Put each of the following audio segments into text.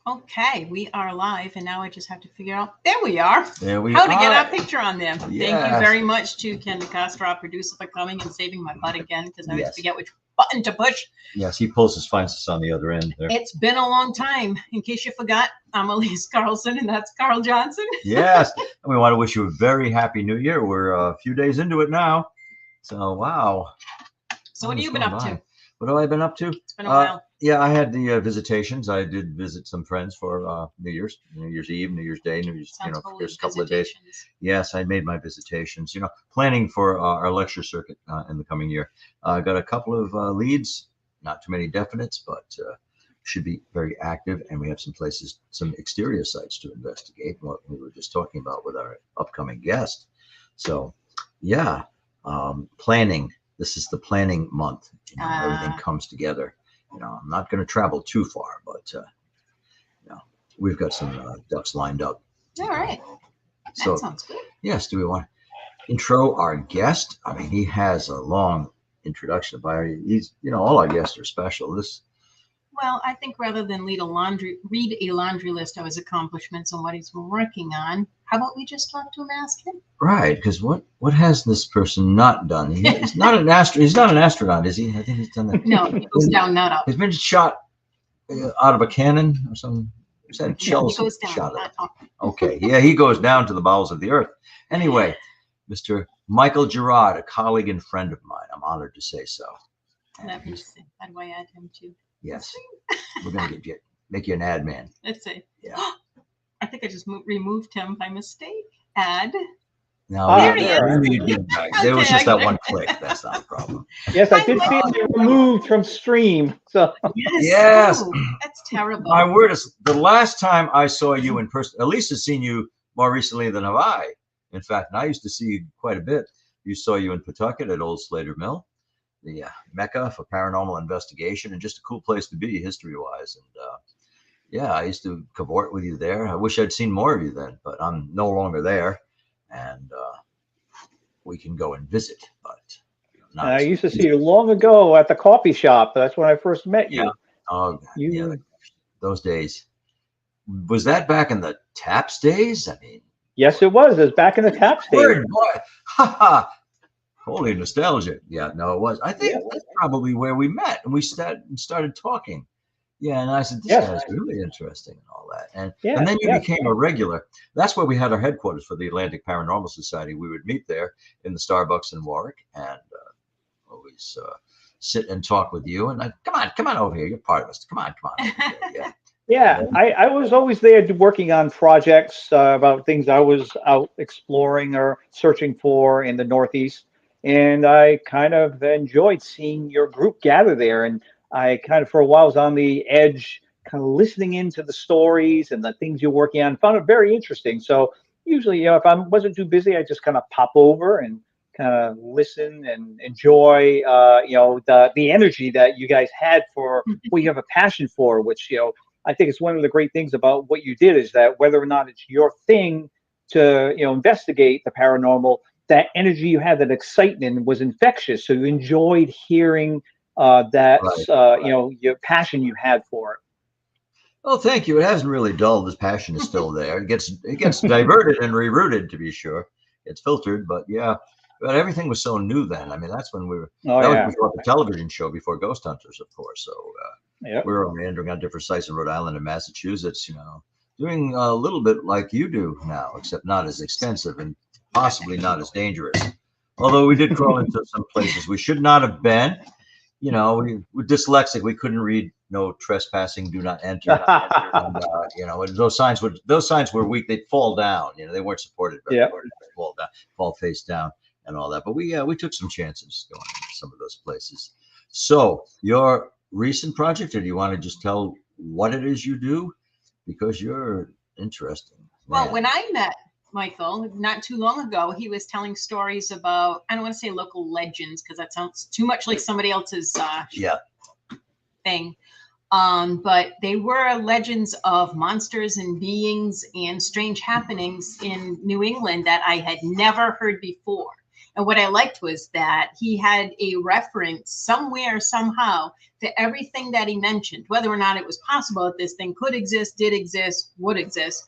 Okay, we are live, and now I just have to figure out. There we are. There we How are. to get our picture on there. Yes. Thank you very much to Ken DeCastro, our producer, for coming and saving my butt again because I always Yes. forget which button to push. Yes, he pulls us, finds us on the other end there. It's been a long time. In case you forgot, I'm Elise Carlson, and that's Carl Johnson. Yes, and we want to wish you a very happy New Year. We're a few days into it now, so wow. So what have you been up to? What have I been up to? It's been a while. Yeah, I had the visitations. I did visit some friends for New Year's Eve, New Year's Day, New Year's, first couple of days. Yes, I made my visitations. Planning for our lecture circuit in the coming year. I got a couple of leads, not too many definites, but should be very active. And we have some places, some exterior sites to investigate. What we were just talking about with our upcoming guest. So, yeah, planning. This is the planning month. Everything comes together. I'm not going to travel too far, but we've got some ducks lined up. All right. That sounds good. Yes. Do we want to intro our guest? I mean, he has a long introduction bio. He's, all our guests are special. Well, I think rather than read a laundry list of his accomplishments and what he's been working on, how about we just talk to him, ask him? Right, because what has this person not done? He's not an astronaut, is he? I think he's done that. No, he goes down, not up. He's been shot out of a cannon or something. No, he goes down, not up. Okay, yeah, he goes down to the bowels of the earth. Anyway, Mr. Michael Girard, a colleague and friend of mine. I'm honored to say so. Let me see. How do I add him to? Yes, we're gonna make you an ad man. Let's see. Yeah. I think I just removed him by mistake. Add. No, there was just that one click. That's not a problem. Yes, I did see it removed from stream. So yes, that's terrible. My word is, the last time I saw you in person, at least I've seen you more recently than have I. In fact, and I used to see you quite a bit. Saw you in Pawtucket at Old Slater Mill, the Mecca for paranormal investigation, and just a cool place to be history-wise. And I used to cavort with you there. I wish I'd seen more of you then, but I'm no longer there, and we can go and visit. But I used to see you long ago at the coffee shop. That's when I first met you. Yeah. Oh, yeah. Those days. Was that back in the Taps days? I mean. Yes, it was. It was back in the Taps days. Word, boy. Ha ha. Holy nostalgia. Yeah, no, it was. I think that's probably where we met, and we started talking. Yeah, and I said, this guy's really interesting and all that. And then you became a regular. That's where we had our headquarters for the Atlantic Paranormal Society. We would meet there in the Starbucks in Warwick and always sit and talk with you. And come on over here. You're part of us. Come on. Yeah, I was always there working on projects about things I was out exploring or searching for in the Northeast. And I kind of enjoyed seeing your group gather there. And I kind of, for a while, was on the edge, kind of listening into the stories and the things you're working on. Found it very interesting. So usually, if I wasn't too busy, I just kind of pop over and kind of listen and enjoy, the energy that you guys had for what you have a passion for, which, I think it's one of the great things about what you did is that whether or not it's your thing to, investigate the paranormal, that energy you had, that excitement was infectious. So you enjoyed hearing your passion you had for it. Well, thank you. It hasn't really dulled. This passion is still there. It gets diverted and rerouted, to be sure. It's filtered, but everything was so new then. I mean, that's when we were. Was before the television show, before Ghost Hunters, of course. So we were meandering on different sites in Rhode Island and Massachusetts. Doing a little bit like you do now, except not as extensive and possibly not as dangerous. Although we did crawl into some places we should not have been. We were dyslexic. We couldn't read "no trespassing, do not enter." And, those signs were weak. They'd fall down. They weren't supported. They'd fall face down, and all that. But we took some chances going into some of those places. So your recent project, or do you want to just tell what it is you do? Because you're interesting. Well, when I met Michael not too long ago, he was telling stories about, I don't want to say local legends because that sounds too much like somebody else's thing. But they were legends of monsters and beings and strange happenings in New England that I had never heard before. And what I liked was that he had a reference somewhere, somehow, to everything that he mentioned, whether or not it was possible that this thing could exist, did exist, would exist.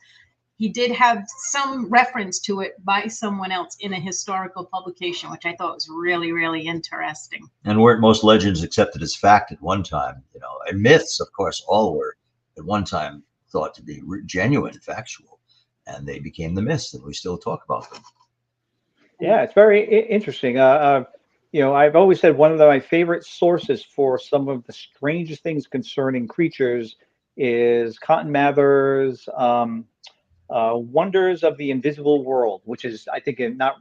He did have some reference to it by someone else in a historical publication, which I thought was really, really interesting. And weren't most legends accepted as fact at one time? You know, and myths, of course, all were at one time thought to be genuine, factual, and they became the myths, and we still talk about them. Yeah, it's very interesting. You know, I've always said one of my favorite sources for some of the strangest things concerning creatures is Cotton Mather's Wonders of the Invisible World, which is, I think, not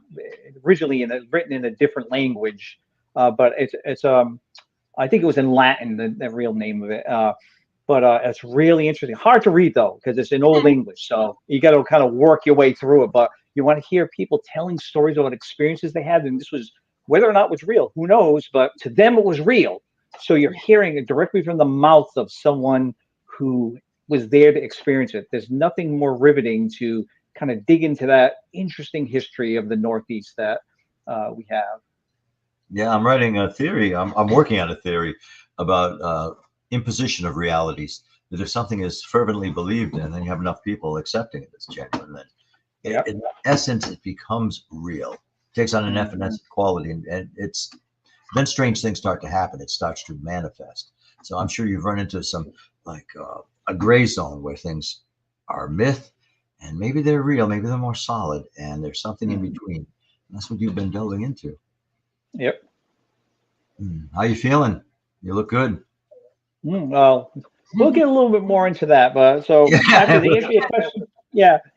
originally written in a different language, but it's I think it was in Latin, the real name of it. But it's really interesting. Hard to read though, because it's in Old English, so you got to kind of work your way through it. But you want to hear people telling stories about experiences they had, and this was, whether or not it was real, who knows? But to them, it was real. So you're hearing it directly from the mouth of someone who was there to experience it. There's nothing more riveting to kind of dig into that interesting history of the Northeast that we have. Yeah, I'm writing a theory. I'm working on a theory about imposition of realities. That if something is fervently believed in, then you have enough people accepting it as genuine, then in essence it becomes real. It takes on an evanescent quality, and it's then strange things start to happen. It starts to manifest. So I'm sure you've run into some like a gray zone where things are myth, and maybe they're real, maybe they're more solid, and there's something in between. And that's what you've been delving into. Yep. How you feeling? You look good. Well, we'll get a little bit more into that, but so after the answer your question,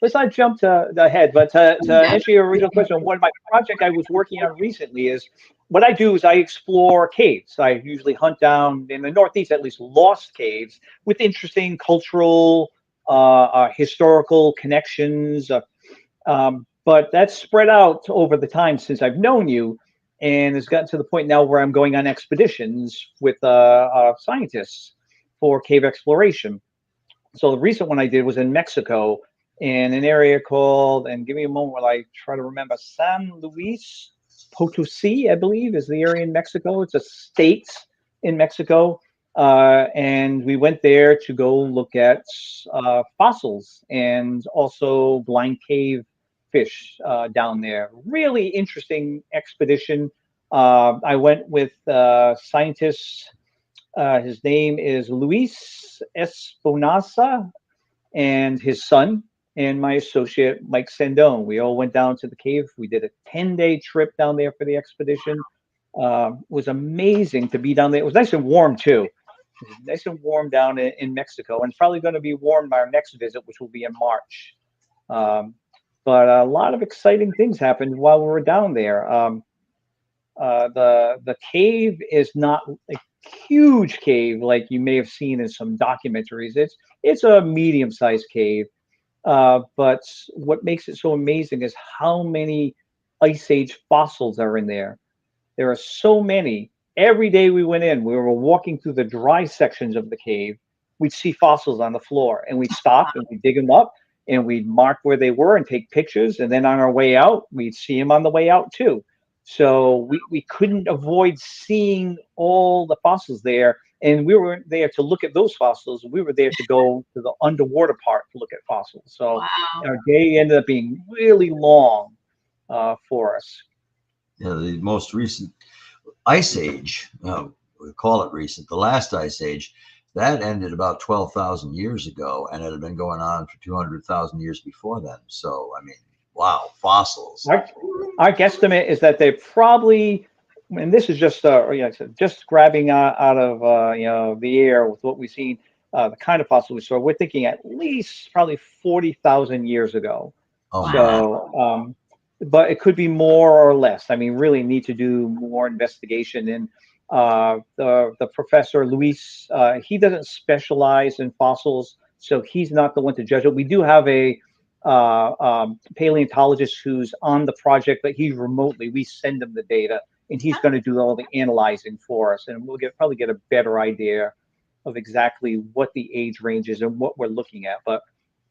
let's not jump to the head, but to answer your original question, one of my project I was working on recently is what I do is I explore caves. I usually hunt down in the Northeast, at least lost caves with interesting cultural, historical connections. But that's spread out over the time since I've known you. And it's gotten to the point now where I'm going on expeditions with scientists for cave exploration. So the recent one I did was in Mexico in an area called, and give me a moment while I try to remember, San Luis Potosi, I believe, is the area in Mexico. It's a state in Mexico. And we went there to go look at fossils and also blind cave fish down there. Really interesting expedition. I went with scientists. His name is Luis Esponasa and his son and my associate Mike Sandone. We all went down to the cave. We did a 10-day trip down there for the expedition. It was amazing to be down there. It was nice and warm too. It was nice and warm down in Mexico, and it's probably going to be warm by our next visit, which will be in March. But a lot of exciting things happened while we were down there. The cave is not a huge cave like you may have seen in some documentaries. It's a medium-sized cave. But what makes it so amazing is how many Ice Age fossils are in there. There are so many. Every day we went in, we were walking through the dry sections of the cave. We'd see fossils on the floor, and we'd stop and we'd dig them up. And we'd mark where they were and take pictures. And then on our way out, we'd see them on the way out too. So we couldn't avoid seeing all the fossils there. And we weren't there to look at those fossils. We were there to go to the underwater part to look at fossils. So our day ended up being really long for us. Yeah, the most recent Ice Age, we call it recent, the last Ice Age, that ended about 12,000 years ago, and it had been going on for 200,000 years before then. So, I mean, wow, fossils. Our guesstimate is that they probably, and this is just just grabbing out of the air with what we've seen, the kind of fossil we saw. We're thinking at least probably 40,000 years ago. Oh, so, but it could be more or less. I mean, really need to do more investigation. And the professor Luis, he doesn't specialize in fossils, so he's not the one to judge it. We do have a paleontologist who's on the project, but he's remotely. We send him the data, and he's going to do all the analyzing for us, and we'll probably get a better idea of exactly what the age range is and what we're looking at. But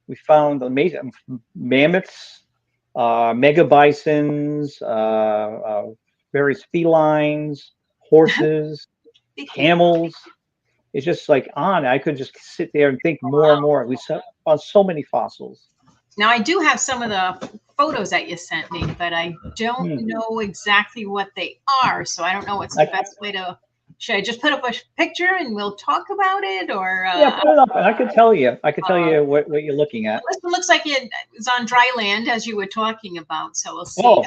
we found amazing mammoths, mega bisons, various felines, horses, camels. It's just like I could just sit there and think more and more. We found so many fossils. Now, I do have some of the photos that you sent me, but I don't know exactly what they are. So I don't know what's the best way to. Should I just put up a picture and we'll talk about it, or? Yeah, put it up, and I can tell you. I can tell you what you're looking at. This one looks like it's on dry land, as you were talking about. So we'll see. Oh,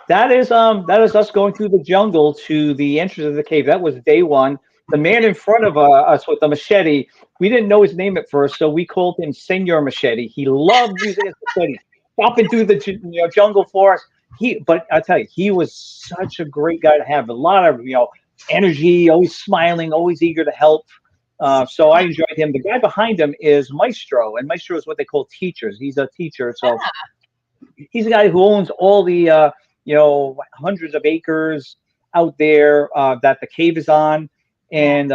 that is us going through the jungle to the entrance of the cave. That was day one. The man in front of us with the machete, we didn't know his name at first, so we called him Senor Machete. He loved using his machete, chopping through the jungle for us. But I tell you, he was such a great guy to have. A lot of energy, always smiling, always eager to help. So I enjoyed him. The guy behind him is Maestro, and Maestro is what they call teachers. He's a teacher, so he's a guy who owns all the hundreds of acres out there that the cave is on. And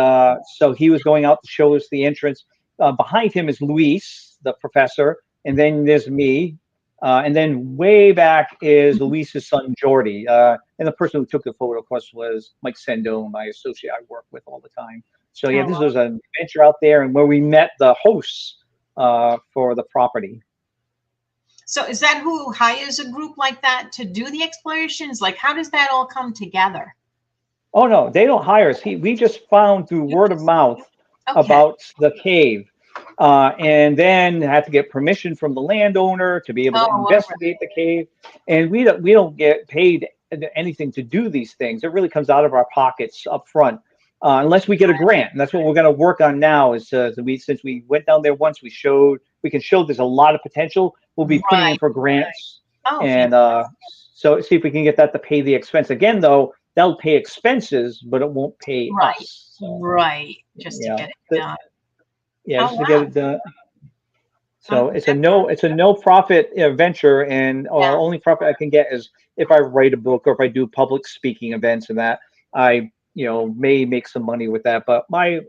so he was going out to show us the entrance. Behind him is Luis, the professor, and then there's me. And then way back is Luis's son, Jordy. And the person who took the photo, of course, was Mike Sendo, my associate I work with all the time. So, yeah, this was an adventure out there and where we met the hosts for the property. So is that who hires a group like that to do the explorations? Like, how does that all come together? Oh, no, they don't hire us. We just found through word of mouth about the cave. And then had to get permission from the landowner to be able to investigate the cave. And we don't get paid anything to do these things. It really comes out of our pockets up front, unless we get a grant. And that's what we're going to work on now. Is since we went down there once, we can show there's a lot of potential. We'll be putting in for grants, and so see if we can get that to pay the expense. Again, though, that'll pay expenses, but it won't pay us. Right. Just to get it done. Yeah, just to get it done. So it's a no profit venture, and only profit I can get is if I write a book or if I do public speaking events, and that I may make some money with that. But my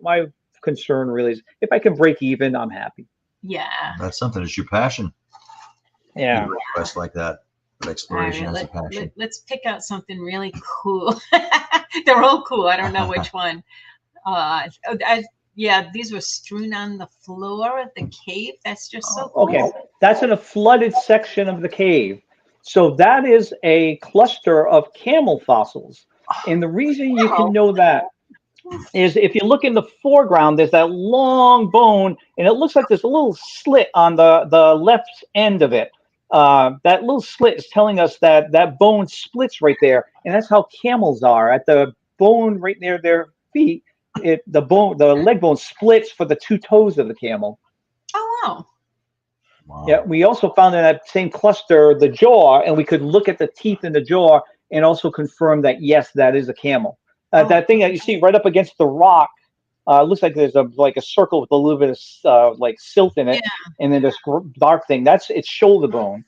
concern really is if I can break even, I'm happy. Yeah, that's something. It's your passion. Yeah, request like that. Exploration as a passion. Let's pick out something really cool. They're all cool. I don't know which one. Yeah, these were strewn on the floor of the cave. That's just so cool. Okay, that's in a flooded section of the cave. So that is a cluster of camel fossils. And the reason you can know that is if you look in the foreground, there's that long bone, and it looks like there's a little slit on the left end of it. That little slit is telling us that that bone splits right there, and that's how camels are. At the bone right near their feet, the leg bone splits for the two toes of the camel. Oh, wow. Yeah, we also found in that same cluster the jaw, and we could look at the teeth in the jaw and also confirm that yes, that is a camel. That thing that you see right up against the rock looks like there's a circle with a little bit of like silt in it, and then this dark thing that's its shoulder bone.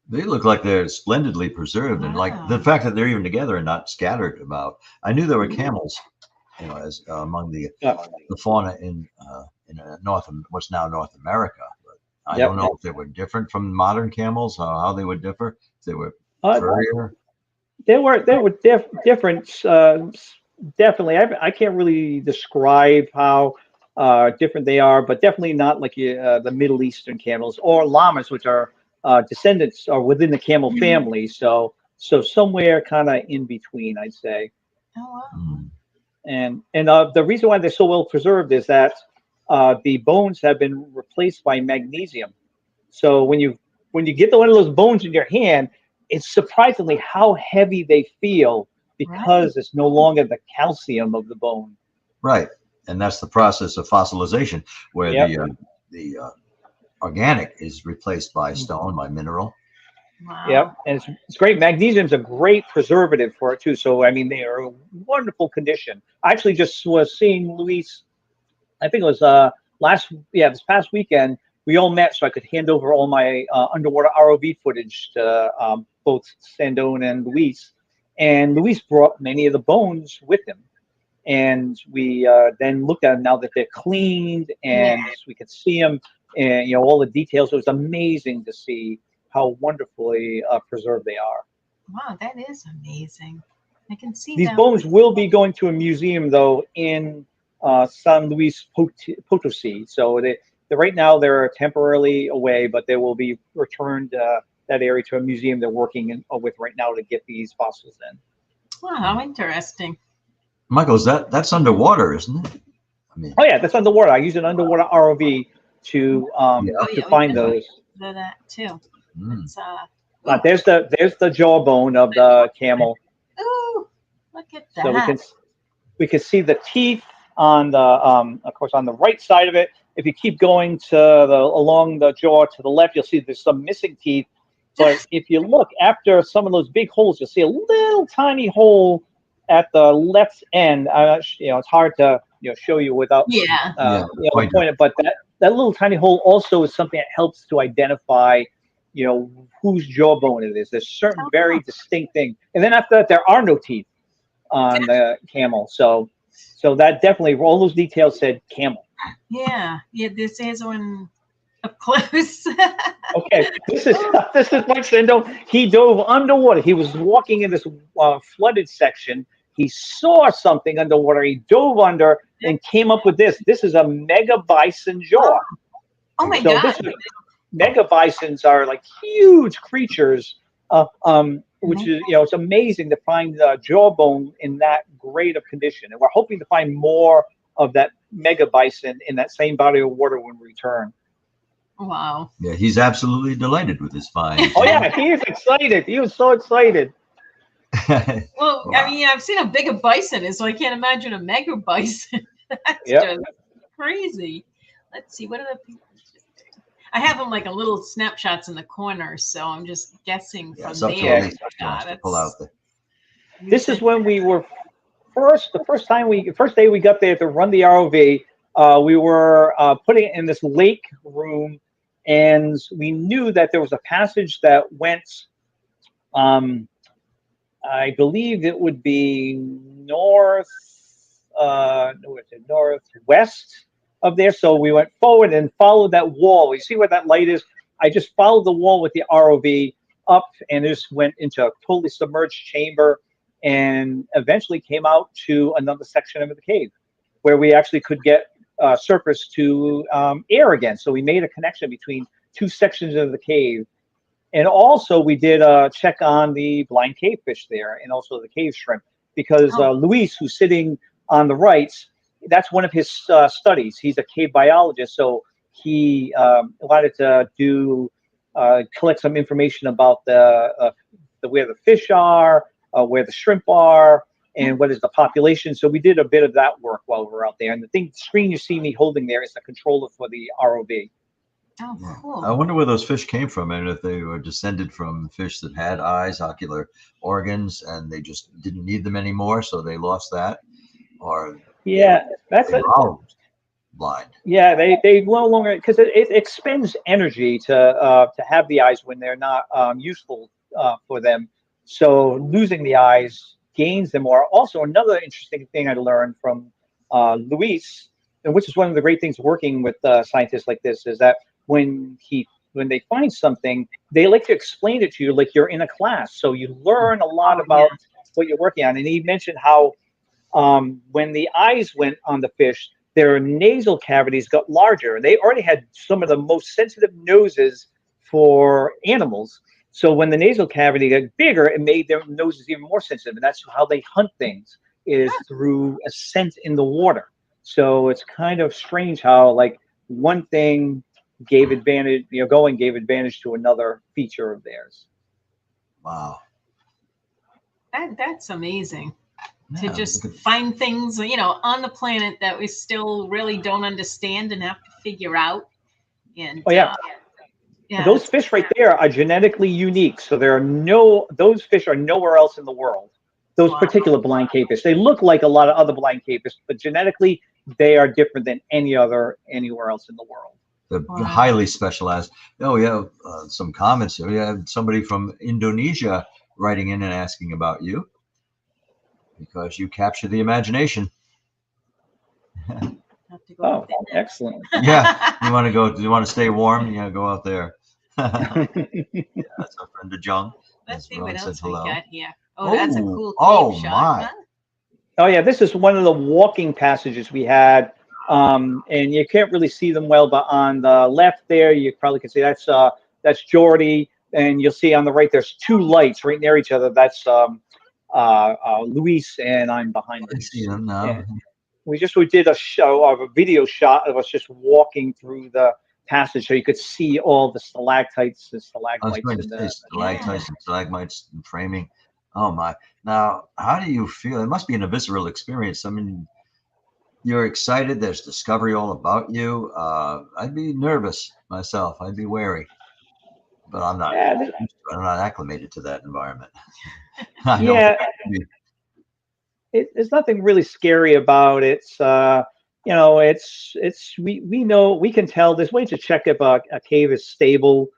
They look like they're splendidly preserved, and like the fact that they're even together and not scattered about. I knew there were camels, as among the fauna in what's now North America. But I don't know if they were different from modern camels, how they would differ. If they were furrier. They were different. Definitely, I can't really describe how different they are, but definitely not like the Middle Eastern camels or llamas, which are descendants or within the camel family. So somewhere kind of in between, I'd say. Oh wow! And the reason why they're so well preserved is that the bones have been replaced by magnesium. So when you get one of those bones in your hand, it's surprisingly how heavy they feel because it's no longer the calcium of the bone. Right. And that's the process of fossilization, where the organic is replaced by stone, by mineral. Wow. Yep. And it's great. Magnesium's a great preservative for it too. So, I mean, they are in wonderful condition. I actually just was seeing Luis, I think it was this past weekend, we all met so I could hand over all my underwater ROV footage to both Sandone and Luis. And Luis brought many of the bones with him. And we then looked at them now that they're cleaned and we could see them and all the details. It was amazing to see how wonderfully preserved they are. Wow, that is amazing. I can see These that. bones will be going to a museum, though, in San Luis Potosi. So right now they're temporarily away, but they will be returned that area to a museum they're working with right now to get these fossils in. Wow, how interesting. Michael, that's underwater, isn't it? I mean, oh yeah, that's underwater. I use an underwater ROV to find those. That too. It's, there's the jawbone of the camel. Oh, look at that. So we can see the teeth on the of course on the right side of it. If you keep going along the jaw to the left, you'll see there's some missing teeth. But if you look after some of those big holes, you'll see a little tiny hole at the left end. It's hard to show you without point it. But that little tiny hole also is something that helps to identify whose jawbone it is. There's certain very distinct things. And then after that, there are no teeth on the camel. So that definitely, all those details said camel. Yeah. This is one up close. Okay, this is Mike Sando. He dove underwater. He was walking in this flooded section. He saw something underwater. He dove under and came up with this. This is a mega bison jaw. Oh my God. Mega bisons are like huge creatures, which is, it's amazing to find the jawbone in that great of condition. And we're hoping to find more of that mega bison in that same body of water when we return. Wow. Yeah, he's absolutely delighted with his find. Oh yeah, he is excited. He was so excited. Well, wow. I mean, I've seen how big a bison is, so I can't imagine a mega bison. That's just crazy. Let's see, what are the people? I have them like a little snapshots in the corner, so I'm just guessing from there. Pull out the. This is when we were the first day we got there to run the ROV. We were putting it in this lake room, and we knew that there was a passage that went. I believe it would be northwest of there. So we went forward and followed that wall. You see where that light is? I just followed the wall with the ROV up and just went into a totally submerged chamber and eventually came out to another section of the cave where we actually could get surface to air again. So we made a connection between two sections of the cave. And also we did check on the blind cavefish there and also the cave shrimp because Luis, who's sitting on the right, that's one of his studies. He's a cave biologist, so he wanted to collect some information about the where the fish are, where the shrimp are, and what is the population. So we did a bit of that work while we were out there. And the screen you see me holding there is the controller for the ROV. Oh, cool. I wonder where those fish came from, and if they were descended from fish that had eyes, ocular organs, and they just didn't need them anymore, so they lost that, or that's blind. Yeah, they no longer, because it expends energy to have the eyes when they're not useful for them. So losing the eyes gains them more. Also, another interesting thing I learned from Luis, and which is one of the great things working with scientists like this, is that when they find something, they like to explain it to you like you're in a class. So you learn a lot about what you're working on. And he mentioned how when the eyes went on the fish, their nasal cavities got larger. They already had some of the most sensitive noses for animals. So when the nasal cavity got bigger, it made their noses even more sensitive. And that's how they hunt things, is through a scent in the water. So it's kind of strange how like one thing gave advantage, gave advantage to another feature of theirs. Wow. That's amazing. To just find things, on the planet that we still really don't understand and have to figure out. And those fish right there are genetically unique. So those fish are nowhere else in the world. Those particular blind cavefish. They look like a lot of other blind cavefish, but genetically they are different than anywhere else in the world. They're highly specialized. Oh, yeah. Some comments here. We have somebody from Indonesia writing in and asking about you because you capture the imagination. Have to go Oh, out there. excellent. Yeah, you want to go? Do you want to stay warm? Yeah, go out there. Yeah, that's our friend Jung. Let's see Ron what said else we hello. got here. Oh, that's a cool cave Oh shot. my! Huh? Oh yeah, this is one of the walking passages we had, and you can't really see them well, but on the left there, you probably can see that's Jordy, and you'll see on the right there's two lights right near each other. That's Luis, and I'm behind I Luis. see them now. And we did a show of a video shot of us just walking through the passage, so you could see all the stalactites and stalagmites. I was going to say stalactites and stalagmites and framing. Oh my! Now, how do you feel? It must be a visceral experience. I mean, you're excited. There's discovery all about you. I'd be nervous myself. I'd be wary, but I'm not. I'm not acclimated to that environment. Yeah, there's nothing really scary about it. You know, we know, we can tell. There's ways to check if a cave is stable.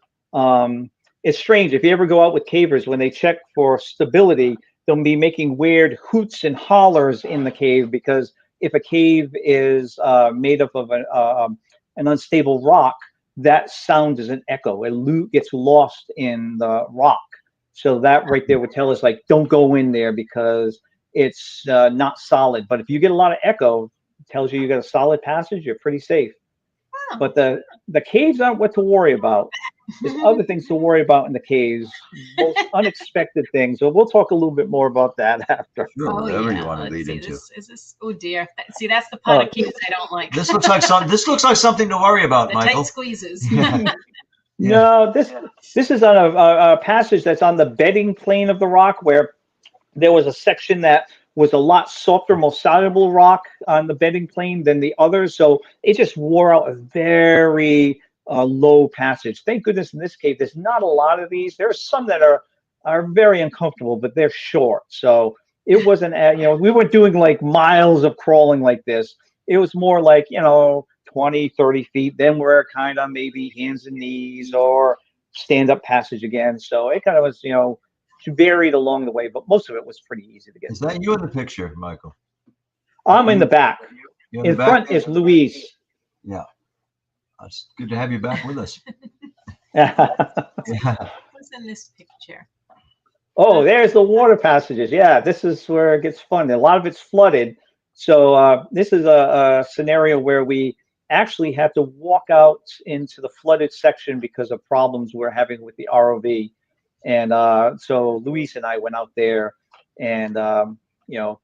It's strange. If you ever go out with cavers, when they check for stability, they'll be making weird hoots and hollers in the cave, because if a cave is made up of an unstable rock, that sound is an echo. It gets lost in the rock. So that right there would tell us, like, don't go in there because it's not solid. But if you get a lot of echo, it tells you got a solid passage, you're pretty safe. Oh. But the caves aren't what to worry about. There's other things to worry about in the caves, most unexpected things. So we'll talk a little bit more about that after. Sure, whatever you want to lead into. This, oh dear. See, that's the part of caves I don't like. This looks like something to worry about, the Michael. Tight squeezes. No, this is on a passage that's on the bedding plane of the rock, where there was a section that was a lot softer, more soluble rock on the bedding plane than the others. So it just wore out a very low passage. Thank goodness in this cave, there's not a lot of these. There's some that are very uncomfortable, but they're short. So it wasn't, we weren't doing like miles of crawling like this. It was more like, 20, 30 feet. Then we're kind of maybe hands and knees or stand up passage again. So it kind of was, varied along the way, but most of it was pretty easy to get. Is that you in the picture, Michael? I'm in the back. In front is Luis. Yeah. It's good to have you back with us. What's in this picture? Oh, there's the water passages. Yeah, this is where it gets fun. A lot of it's flooded. So this is a scenario where we actually have to walk out into the flooded section because of problems we're having with the ROV. And so Luis and I went out there and,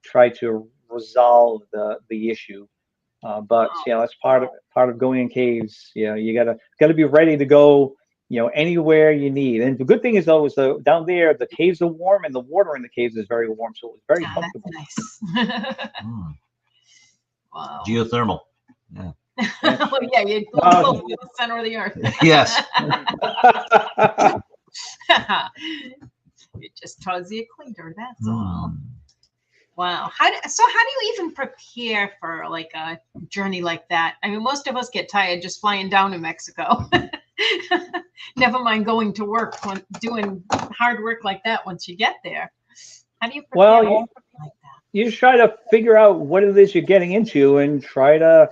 tried to resolve the issue. But that's part of going in caves. You gotta be ready to go, anywhere you need. And the good thing is, though, is down there the caves are warm and the water in the caves is very warm, so it was very comfortable. That's nice. Wow. Geothermal. Yeah. Oh, yeah, you're close to the center of the earth. Yes. It just towards the equator. That's all. Wow. How do you even prepare for like a journey like that? I mean, most of us get tired just flying down to Mexico. Never mind going to work, doing hard work like that once you get there. How do you prepare like that? You just try to figure out what it is you're getting into and try to,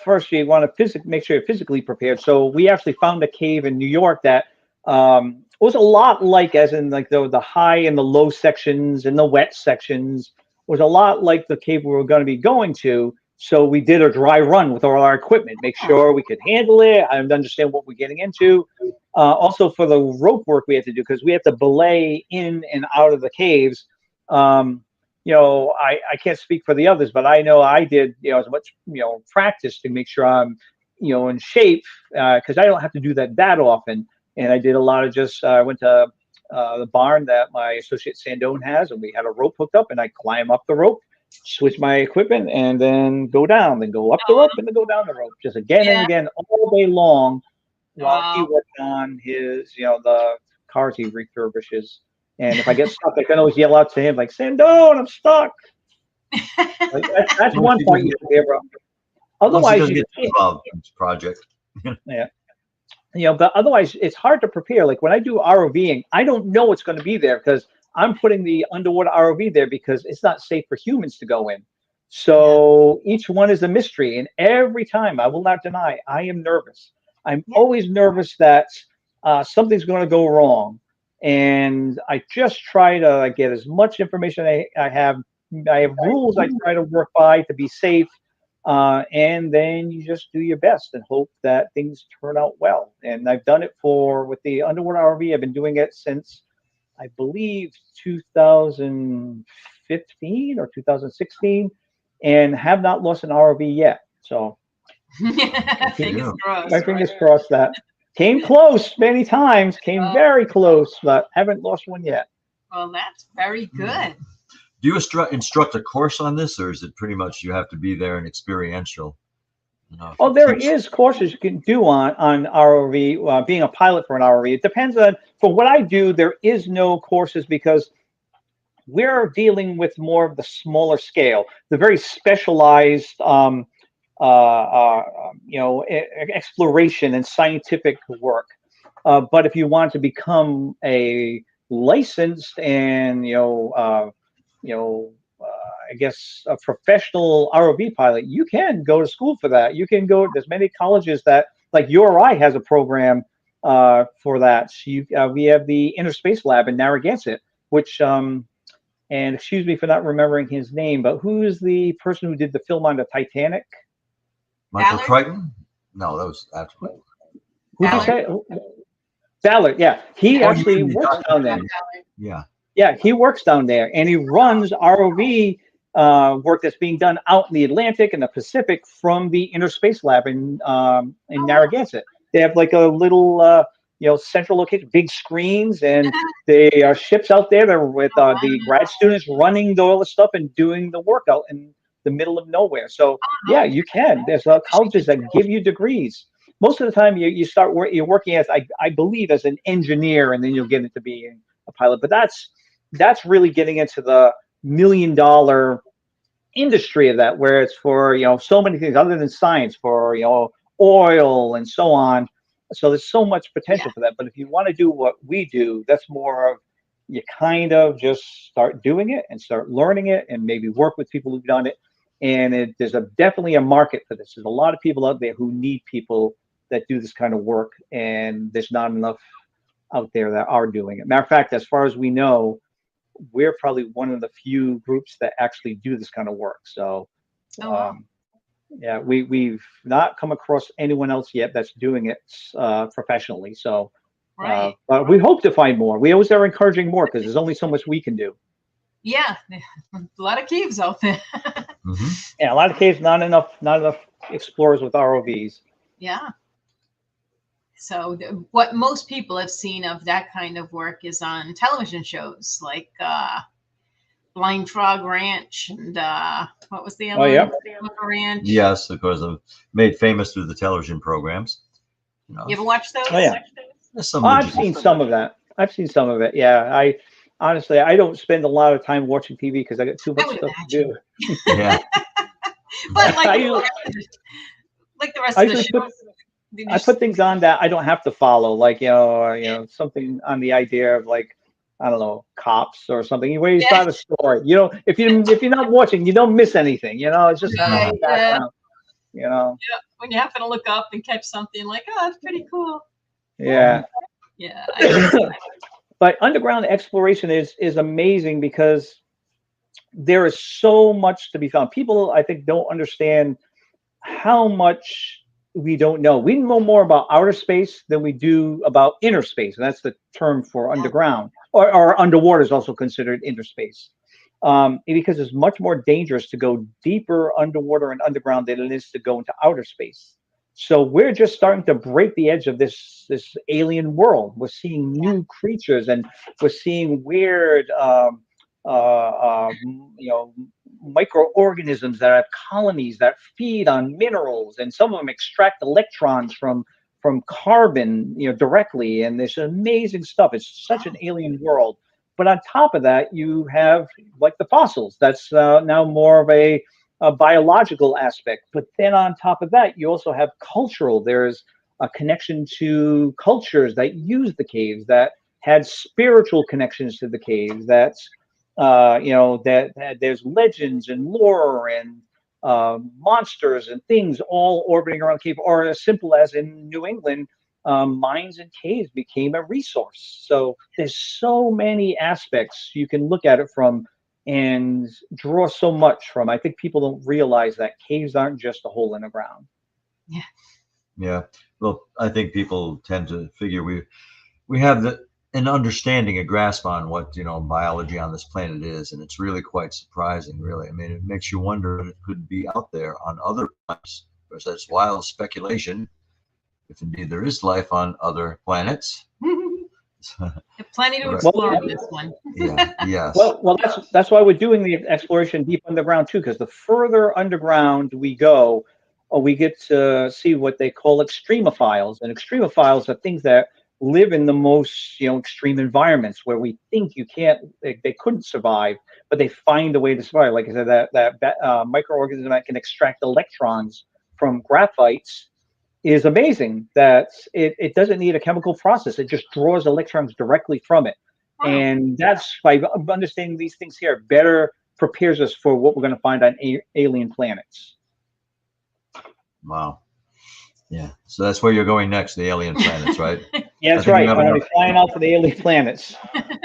first you want to make sure you're physically prepared. So we actually found a cave in New York that was a lot like, as in like the high and the low sections and the wet sections, was a lot like the cave we were going to be going to. So we did a dry run with all our equipment, make sure we could handle it and understand what we're getting into. Also for the rope work we had to do, because we had to belay in and out of the caves. I can't speak for the others, but I know I did, as much, practice to make sure I'm, in shape, because I don't have to do that often. And I did a lot of I went to the barn that my associate Sandone has, and we had a rope hooked up, and I climb up the rope, switch my equipment, and then go down, then go up the rope, and then go down the rope, just again and again all day long, while he worked on his, the cars he refurbishes. And if I get stuck, I can always yell out to him like, "Sandone, I'm stuck." That's one point you can give up. Otherwise, you get involved in this project. Yeah. But otherwise, it's hard to prepare. Like when I do ROVing, I don't know what's going to be there because I'm putting the underwater ROV there because it's not safe for humans to go in. So each one is a mystery. And every time, I will not deny, I am nervous. I'm always nervous that something's going to go wrong. And I just try to get as much information I have. I have rules I try to work by to be safe. And then you just do your best and hope that things turn out well. And I've done it with the underwater RV. I've been doing it since, I believe, 2015 or 2016, and have not lost an RV yet. So fingers crossed. My fingers crossed that. Came close many times, came very close, but haven't lost one yet. Well, that's very good. Do you instruct a course on this, or is it pretty much you have to be there and experiential? Oh, there is courses you can do on ROV, being a pilot for an ROV. It depends on, for what I do, there is no courses because we're dealing with more of the smaller scale, the very specialized, exploration and scientific work. But if you want to become a licensed and, I guess a professional ROV pilot, you can go to school for that. You can go, there's many colleges that, like URI has a program for that. We have the Inner Space Lab in Narragansett, which, and excuse me for not remembering his name, but who's the person who did the film on the Titanic? Michael Crichton? No, that was after. Who did you say? Ballard, yeah. He actually works down there. Yeah. Yeah, he works down there, and he runs ROV work that's being done out in the Atlantic and the Pacific from the Inner Space Lab in Narragansett. They have like a little, central location, big screens, and they are ships out there with the grad students running all the stuff and doing the work out in the middle of nowhere. So yeah, you can. There's colleges that give you degrees. Most of the time, you're working as I believe as an engineer, and then you'll get into being a pilot. But that's really getting into the $1 million industry of that, where it's for so many things other than science, for oil and so on. So there's so much potential for that. But if you want to do what we do, that's more of, you kind of just start doing it and start learning it and maybe work with people who've done it. And there's definitely a market for this. There's a lot of people out there who need people that do this kind of work, and there's not enough out there that are doing it. Matter of fact, as far as we know, we're probably one of the few groups that actually do this kind of work. So, yeah, we've not come across anyone else yet that's doing it professionally. So, but we hope to find more. We always are encouraging more because there's only so much we can do. Yeah, a lot of caves out there. Yeah, a lot of caves, not enough explorers with ROVs. Yeah. So what most people have seen of that kind of work is on television shows like Blind Frog Ranch and what was the other one? Yeah. Ranch. Yes, of course, made famous through the television programs. You ever watch those? Oh yeah. I've seen some of that. I've seen some of it. Yeah, honestly, I don't spend a lot of time watching TV because I got too much stuff to do. Yeah. But like the rest of the shows. I put things on that I don't have to follow, like something on the idea of like, I don't know, cops or something. Where you start a story, if you're not watching, you don't miss anything. It's just kind of background. Yeah, when you happen to look up and catch something like, oh, that's pretty cool. Yeah. Yeah. But underground exploration is amazing because there is so much to be found. People, I think, don't understand how much we don't know. We know more about outer space than we do about inner space. And that's the term for underground, or underwater is also considered inner space. Because it's much more dangerous to go deeper underwater and underground than it is to go into outer space. So we're just starting to break the edge of this alien world. We're seeing new creatures, and we're seeing weird, microorganisms that have colonies that feed on minerals, and some of them extract electrons from carbon, directly. And there's amazing stuff. It's such an alien world. But on top of that, you have like the fossils. That's now more of a biological aspect. But then on top of that, you also have cultural. There's a connection to cultures that use the caves, that had spiritual connections to the caves, that's that there's legends and lore and monsters and things all orbiting around the cave, or as simple as in New England, mines and caves became a resource. So there's so many aspects you can look at it from and draw so much from. I think people don't realize that caves aren't just a hole in the ground. Yeah. Yeah. Well, I think people tend to figure we have an understanding, a grasp on what, biology on this planet is, and it's really quite surprising, really. I mean, it makes you wonder if it could be out there on other planets. Of course, that's wild speculation, if indeed there is life on other planets. Plenty to explore on this one. Yeah, yes. Well, that's why we're doing the exploration deep underground too, because the further underground we go, we get to see what they call extremophiles, and extremophiles are things that live in the most extreme environments where we think they couldn't survive, but they find a way to survive. Like I said, that microorganism that can extract electrons from graphites is amazing. That it doesn't need a chemical process. It just draws electrons directly from it. Wow. And that's by understanding these things here better prepares us for what we're going to find on alien planets. Wow. Yeah. So that's where you're going next, the alien planets, right? Yeah, that's right. I'm going to be flying out to the alien planets.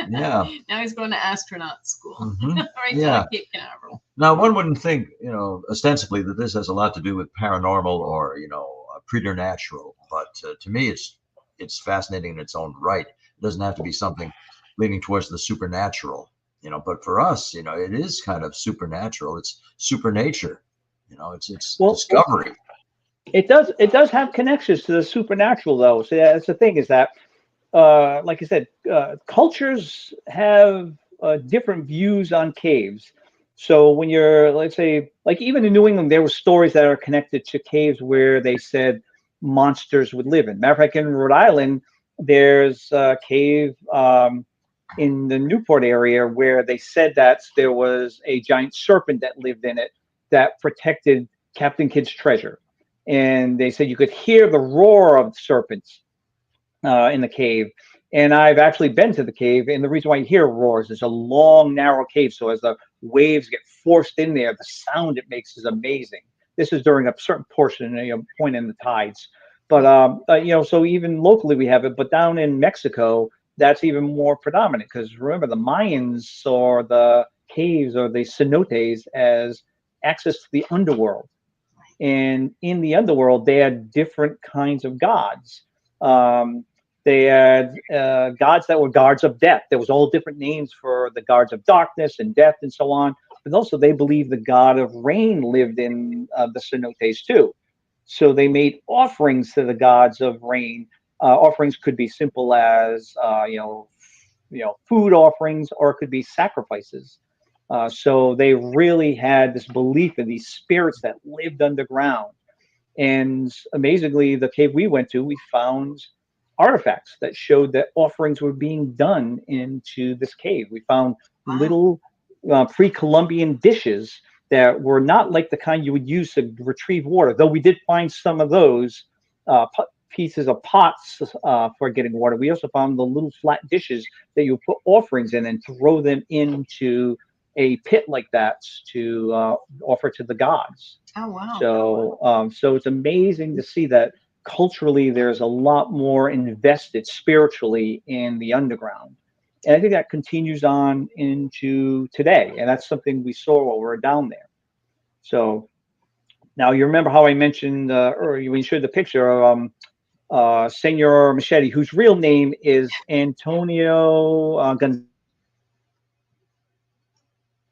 Yeah. Now he's going to astronaut school. Mm-hmm. Right. Yeah. Cape Canaveral. Now, one wouldn't think, ostensibly that this has a lot to do with paranormal or, preternatural, but to me, it's fascinating in its own right. It doesn't have to be something leaning towards the supernatural, but for us, it is kind of supernatural. It's supernature, it's discovery. It does have connections to the supernatural, though. So that's the thing, is that, like I said, cultures have different views on caves. So when you're, let's say, like even in New England, there were stories that are connected to caves where they said monsters would live in. Matter of fact, in Rhode Island, there's a cave in the Newport area where they said that there was a giant serpent that lived in it that protected Captain Kidd's treasure. And they said you could hear the roar of serpents in the cave. And I've actually been to the cave, and the reason why you hear roars is a long, narrow cave. So as the waves get forced in there, the sound it makes is amazing. This is during a certain portion, point in the tides. But so even locally we have it, but down in Mexico, that's even more predominant, because remember, the Mayans saw the caves or the cenotes as access to the underworld. And in the underworld, they had different kinds of gods. They had gods that were guards of death. There was all different names for the guards of darkness and death and so on. But also they believed the god of rain lived in the cenotes too. So they made offerings to the gods of rain. Offerings could be simple as food offerings, or it could be sacrifices. So they really had this belief in these spirits that lived underground. And amazingly, the cave we went to, we found artifacts that showed that offerings were being done into this cave. We found little pre-Columbian dishes that were not like the kind you would use to retrieve water, though we did find some of those pieces of pots for getting water. We also found the little flat dishes that you put offerings in and throw them into a pit like that to offer to the gods. Oh, wow. So it's amazing to see that culturally there's a lot more invested spiritually in the underground. And I think that continues on into today. And that's something we saw while we were down there. So now you remember how I mentioned, or when you showed the picture of Senor Machete, whose real name is Antonio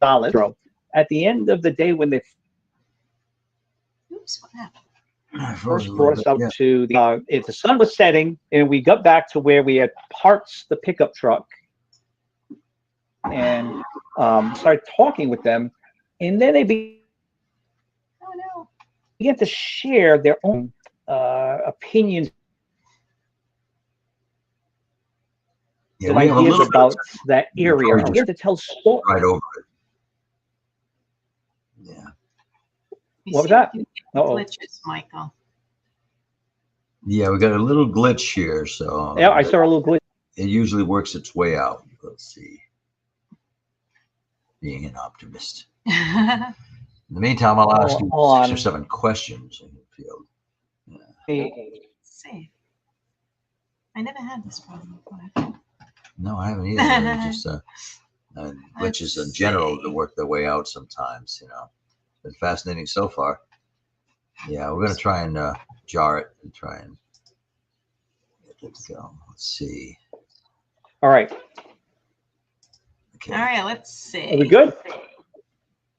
Gonzalez. At the end of the day, when they what happened? First brought us out to the sun was setting, and we got back to where we had parked the pickup truck and started talking with them, and then they began to share their own opinions and ideas about that area. We began to tell stories right over it. Yeah. What was that? Glitches, Michael. Yeah, we got a little glitch here, so yeah, I saw a little glitch. It usually works its way out. Let's see. being an optimist. In the meantime, I'll ask you 6 or 7 questions in the field. Let's see. I never had this problem before. No, I haven't either. It's just glitches in general that work their way out sometimes, It's been fascinating so far. Yeah, we're going to try and jar it and try and get it to go. Let's see. All right. Okay. All right, let's see. Are we good?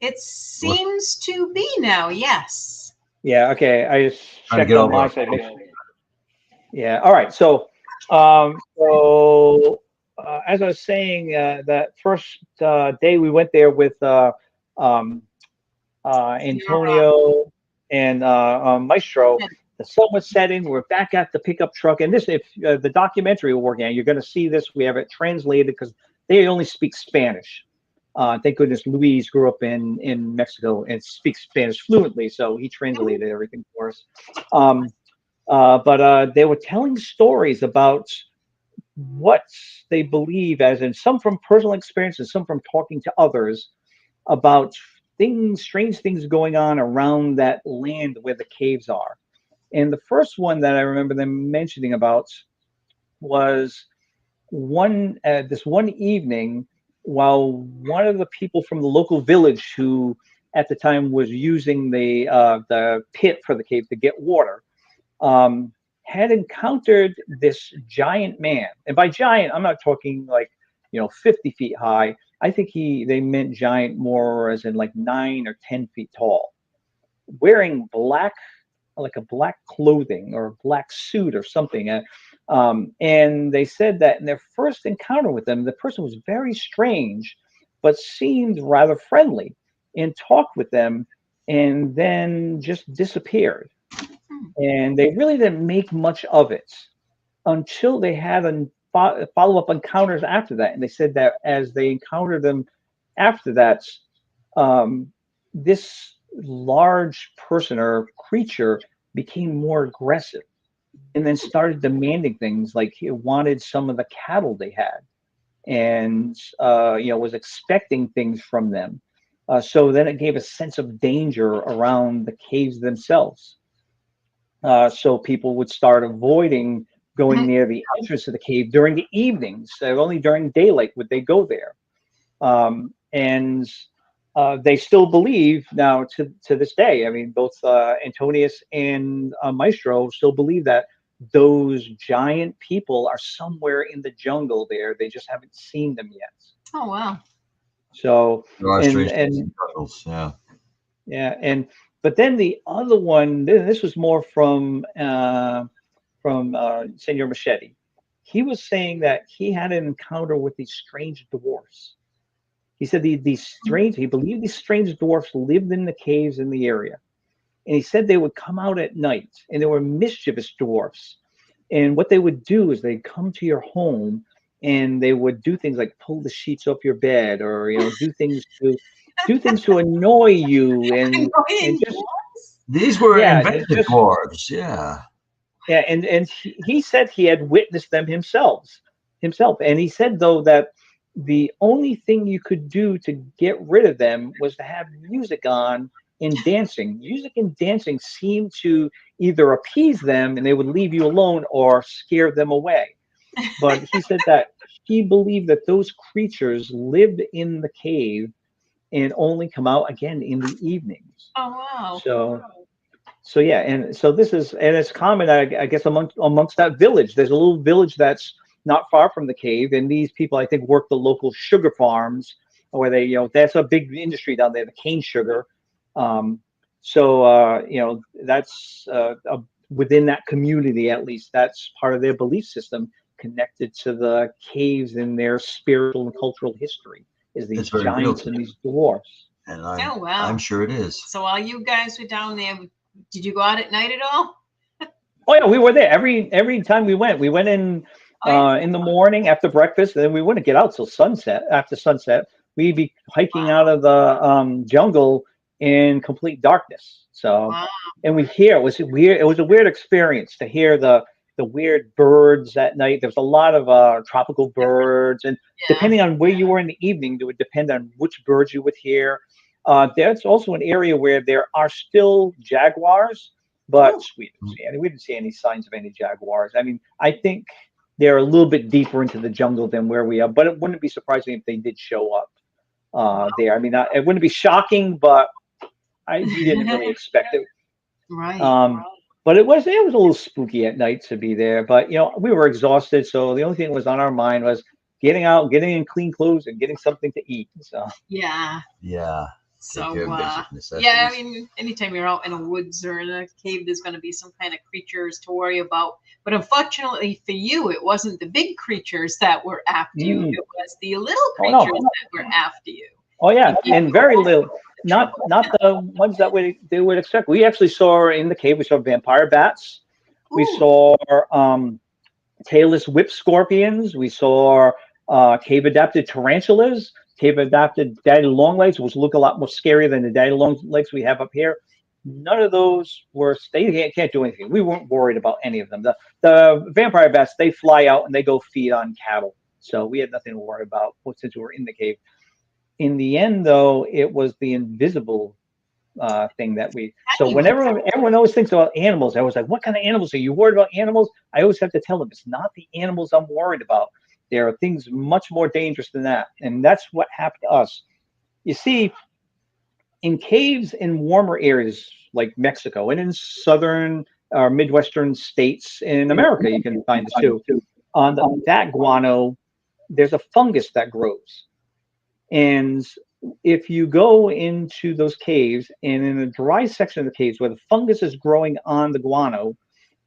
It seems to be now, yes. Yeah, okay. I just checked on my side. Yeah, all right. So, as I was saying, that first day we went there with Antonio and Maestro, the sun was setting. We're back at the pickup truck, and this, if the documentary we're working on, you're going to see this. We have it translated because they only speak Spanish. Thank goodness Luis grew up in Mexico and speaks Spanish fluently, so he translated everything for us. But they were telling stories about what they believe, as in some from personal experience and some from talking to others about things, strange things going on around that land where the caves are. And the first one that I remember them mentioning about was this one evening, while one of the people from the local village, who at the time was using the pit for the cave to get water, had encountered this giant man. And by giant, I'm not talking like 50 feet high. I think they meant giant more as in like 9 or 10 feet tall, wearing black, like a black clothing or a black suit or something. And they said that in their first encounter with them, the person was very strange, but seemed rather friendly, and talked with them and then just disappeared. And they really didn't make much of it until they had follow-up encounters after that. And they said that as they encountered them after that, this large person or creature became more aggressive and then started demanding things, like he wanted some of the cattle they had, and was expecting things from them. So then it gave a sense of danger around the caves themselves. So people would start avoiding going near the entrance of the cave during the evenings. Only during daylight would they go there. And they still believe now to this day. I mean, both Antonius and Maestro still believe that those giant people are somewhere in the jungle there. They just haven't seen them yet. Oh, wow. So, but then the other one, this was more from Senor Machete. He was saying that he had an encounter with these strange dwarfs. He said he believed these strange dwarfs lived in the caves in the area. And he said they would come out at night, and they were mischievous dwarfs. And what they would do is they'd come to your home, and they would do things like pull the sheets off your bed, or do things to annoy you, and just, these were invented dwarves. Yeah, and he said he had witnessed them himself. And he said, though, that the only thing you could do to get rid of them was to have music on and dancing. Music and dancing seemed to either appease them and they would leave you alone, or scare them away. But he said that he believed that those creatures lived in the cave and only come out again in the evenings. Oh, wow. So yeah, and so this is, and it's common, I guess, amongst that village. There's a little village that's not far from the cave, and these people, I think, work the local sugar farms, where they, that's a big industry down there, the cane sugar. That's within that community, at least, that's part of their belief system, connected to the caves in their spiritual and cultural history, is these giants and these dwarfs. And I'm sure it is. So while you guys were down there, did you go out at night at all? Oh yeah, we were there every time we went. We went in in the morning after breakfast, and then we wouldn't get out till sunset. After sunset, we'd be hiking out of the jungle in complete darkness. So, and we hear, it was weird. It was a weird experience to hear the weird birds at night. There's a lot of tropical birds, and depending on where you were in the evening, it would depend on which birds you would hear. There's also an area where there are still jaguars, but we didn't see any signs of any jaguars. I mean, I think they're a little bit deeper into the jungle than where we are, but it wouldn't be surprising if they did show up there. I mean, it wouldn't be shocking, but we didn't really expect it. Right. But it was a little spooky at night to be there. But we were exhausted, so the only thing that was on our mind was getting out, getting in clean clothes, and getting something to eat. So yeah. So yeah, I mean, anytime you're out in a woods or in a cave, there's going to be some kind of creatures to worry about. But unfortunately for you, it wasn't the big creatures that were after you; it was the little creatures that were after you. Oh yeah, and very little. Not the ones that they would expect. We actually saw in the cave. We saw vampire bats. Ooh. We saw tailless whip scorpions. We saw cave adapted tarantulas. Cave adapted daddy long legs, which look a lot more scarier than the daddy long legs we have up here. None of those were. They can't do anything. We weren't worried about any of them. The vampire bats, they fly out and they go feed on cattle. So we had nothing to worry about since we were in the cave. In the end, though, it was the invisible thing that we. So whenever everyone always thinks about animals, I was like, "What kind of animals are you worried about?" Animals. I always have to tell them it's not the animals I'm worried about. There are things much more dangerous than that, and that's what happened to us. You see, in caves in warmer areas like Mexico and in southern or Midwestern states in America, you can find this too. On that guano, there's a fungus that grows. And if you go into those caves and in the dry section of the caves where the fungus is growing on the guano,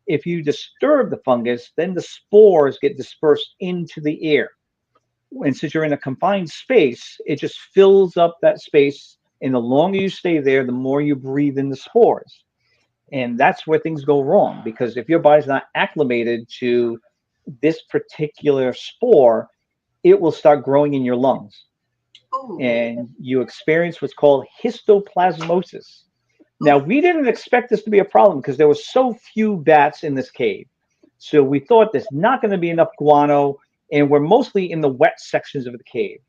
if you disturb the fungus, then the spores get dispersed into the air. And since you're in a confined space, it just fills up that space. And the longer you stay there, the more you breathe in the spores. And that's where things go wrong, because if your body's not acclimated to this particular spore, it will start growing in your lungs. Ooh. And you experience what's called histoplasmosis. Now, we didn't expect this to be a problem because there were so few bats in this cave. So we thought there's not going to be enough guano, and we're mostly in the wet sections of the cave.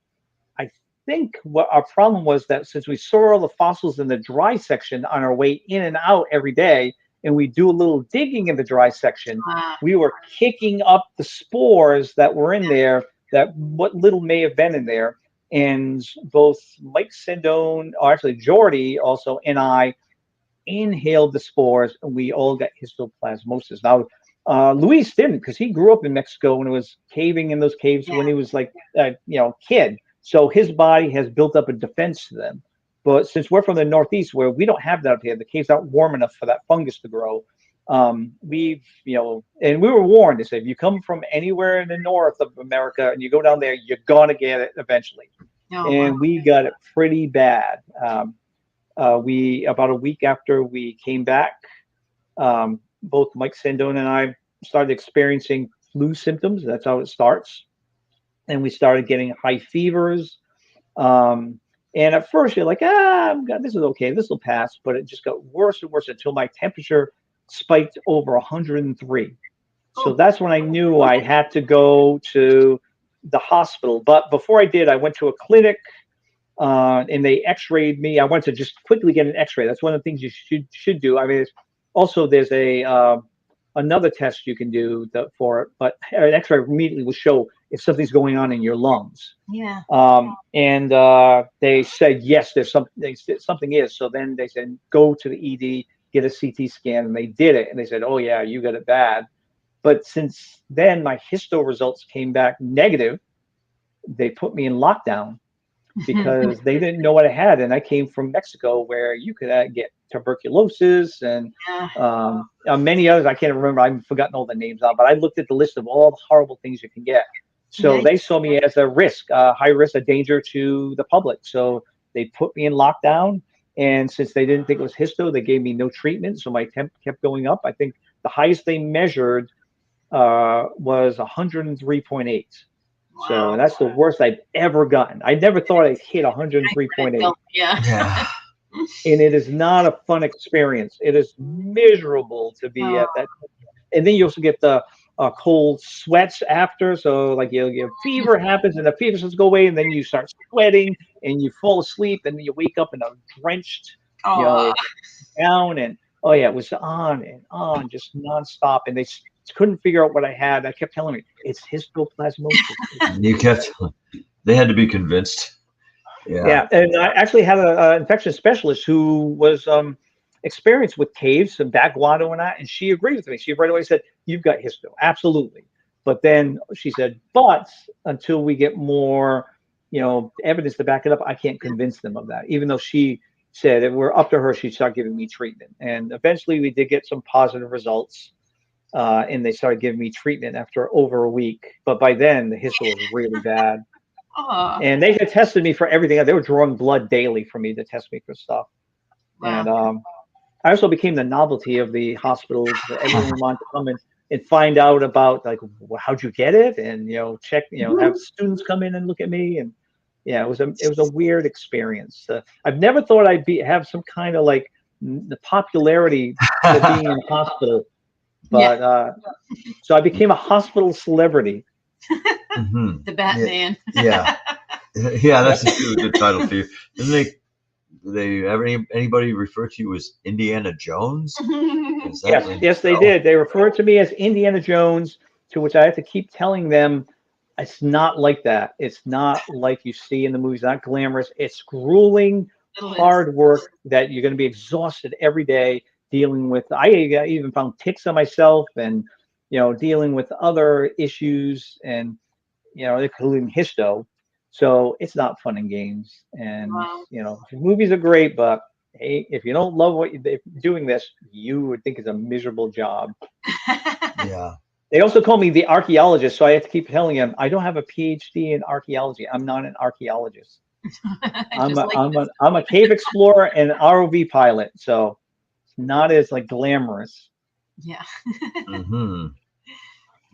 I think what our problem was that since we saw all the fossils in the dry section on our way in and out every day, and we do a little digging in the dry section, we were kicking up the spores that were in there, that what little may have been in there. And both Mike Sendone, or actually Jordy also, and I inhaled the spores, and we all got histoplasmosis. Now, Luis didn't, because he grew up in Mexico and was caving in those caves when he was like a kid. So his body has built up a defense to them. But since we're from the Northeast, where we don't have that up here, the caves aren't warm enough for that fungus to grow. And we were warned. They said, if you come from anywhere in the north of America and you go down there, you're gonna get it eventually. And we got it pretty bad. About a week after we came back, both Mike Sendone and I started experiencing flu symptoms. That's how it starts. And we started getting high fevers. And at first you're like, this is okay, this will pass. But it just got worse and worse until my temperature spiked over 103. So that's when I knew I had to go to the hospital. But before I did, I went to a clinic and they x-rayed me. I wanted to just quickly get an x-ray. That's one of the things you should do. I mean, there's another test you can do for it, but an x-ray immediately will show if something's going on in your lungs. Yeah. And they said, yes, there's something is. So then they said, go to the ED, get a CT scan, and they did it. And they said, oh yeah, you got it bad. But since then, my histo results came back negative. They put me in lockdown because they didn't know what I had. And I came from Mexico, where you could get tuberculosis and many others. I can't remember. I've forgotten all the names out, but I looked at the list of all the horrible things you can get. So they saw me as a risk, high risk, a danger to the public. So they put me in lockdown. And since they didn't think it was histo, they gave me no treatment. So my temp kept going up. I think the highest they measured was 103.8. Wow. So that's the worst I've ever gotten. I never thought I'd hit 103.8. Yeah. And it is not a fun experience. It is miserable to be at that. and then you also get the cold sweats after. So like your fever happens, and the fever starts to go away, and then you start sweating, and you fall asleep, and you wake up in a drenched, down, and oh yeah, it was on and on, just nonstop, and they couldn't figure out what I had. I kept telling me it's histoplasmosis. You kept. They had to be convinced. Yeah, and I actually had an infection specialist who was experienced with caves and backwater and that, and she agreed with me. She right away said, "You've got histo, absolutely." But then she said, "But until we get more, evidence to back it up, I can't convince them of that." Even though she said if we're up to her, she'd start giving me treatment, and eventually we did get some positive results, and they started giving me treatment after over a week. But by then, the histo was really bad. And they had tested me for everything. They were drawing blood daily for me to test me for stuff. Wow. And I also became the novelty of the hospital. Everyone wanted to come in and find out about, like, how'd you get it? And, check, have students come in and look at me. And yeah, it was a weird experience. I've never thought I'd have some kind of like the popularity for being in a hospital. But so I became a hospital celebrity. The Batman. Yeah, that's a really good title for you. Didn't they ever anybody refer to you as Indiana Jones? Yes, they did. They referred to me as Indiana Jones, to which I have to keep telling them it's not like that. It's not like you see in the movies. Not glamorous. It's grueling, hard work that you're going to be exhausted every day dealing with. I even found ticks on myself, and dealing with other issues, and including histo. So it's not fun and games. And movies are great, but hey, if you don't love what you're doing, you would think it's a miserable job. Yeah. They also call me the archaeologist, so I have to keep telling them I don't have a PhD in archaeology. I'm not an archaeologist. I'm a cave explorer and an ROV pilot, so it's not as like glamorous. Yeah.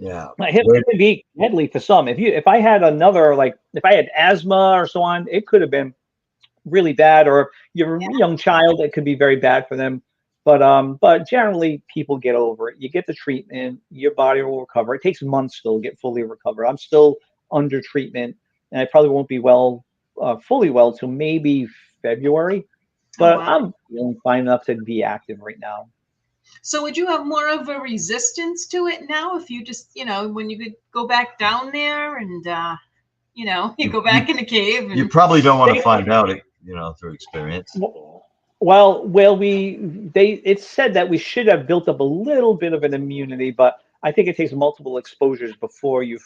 Yeah, it could be deadly for some. If I had if I had asthma or so on, it could have been really bad. Or if you're a young child, it could be very bad for them. But generally, people get over it. You get the treatment, your body will recover. It takes months still to get fully recovered. I'm still under treatment, and I probably won't be fully well till maybe February. But I'm feeling fine enough to be active right now. So would you have more of a resistance to it now if you just, when you could go back down there and, you go back in the cave? And... You probably don't want to find out it, through experience. Well, it's said that we should have built up a little bit of an immunity, but I think it takes multiple exposures before you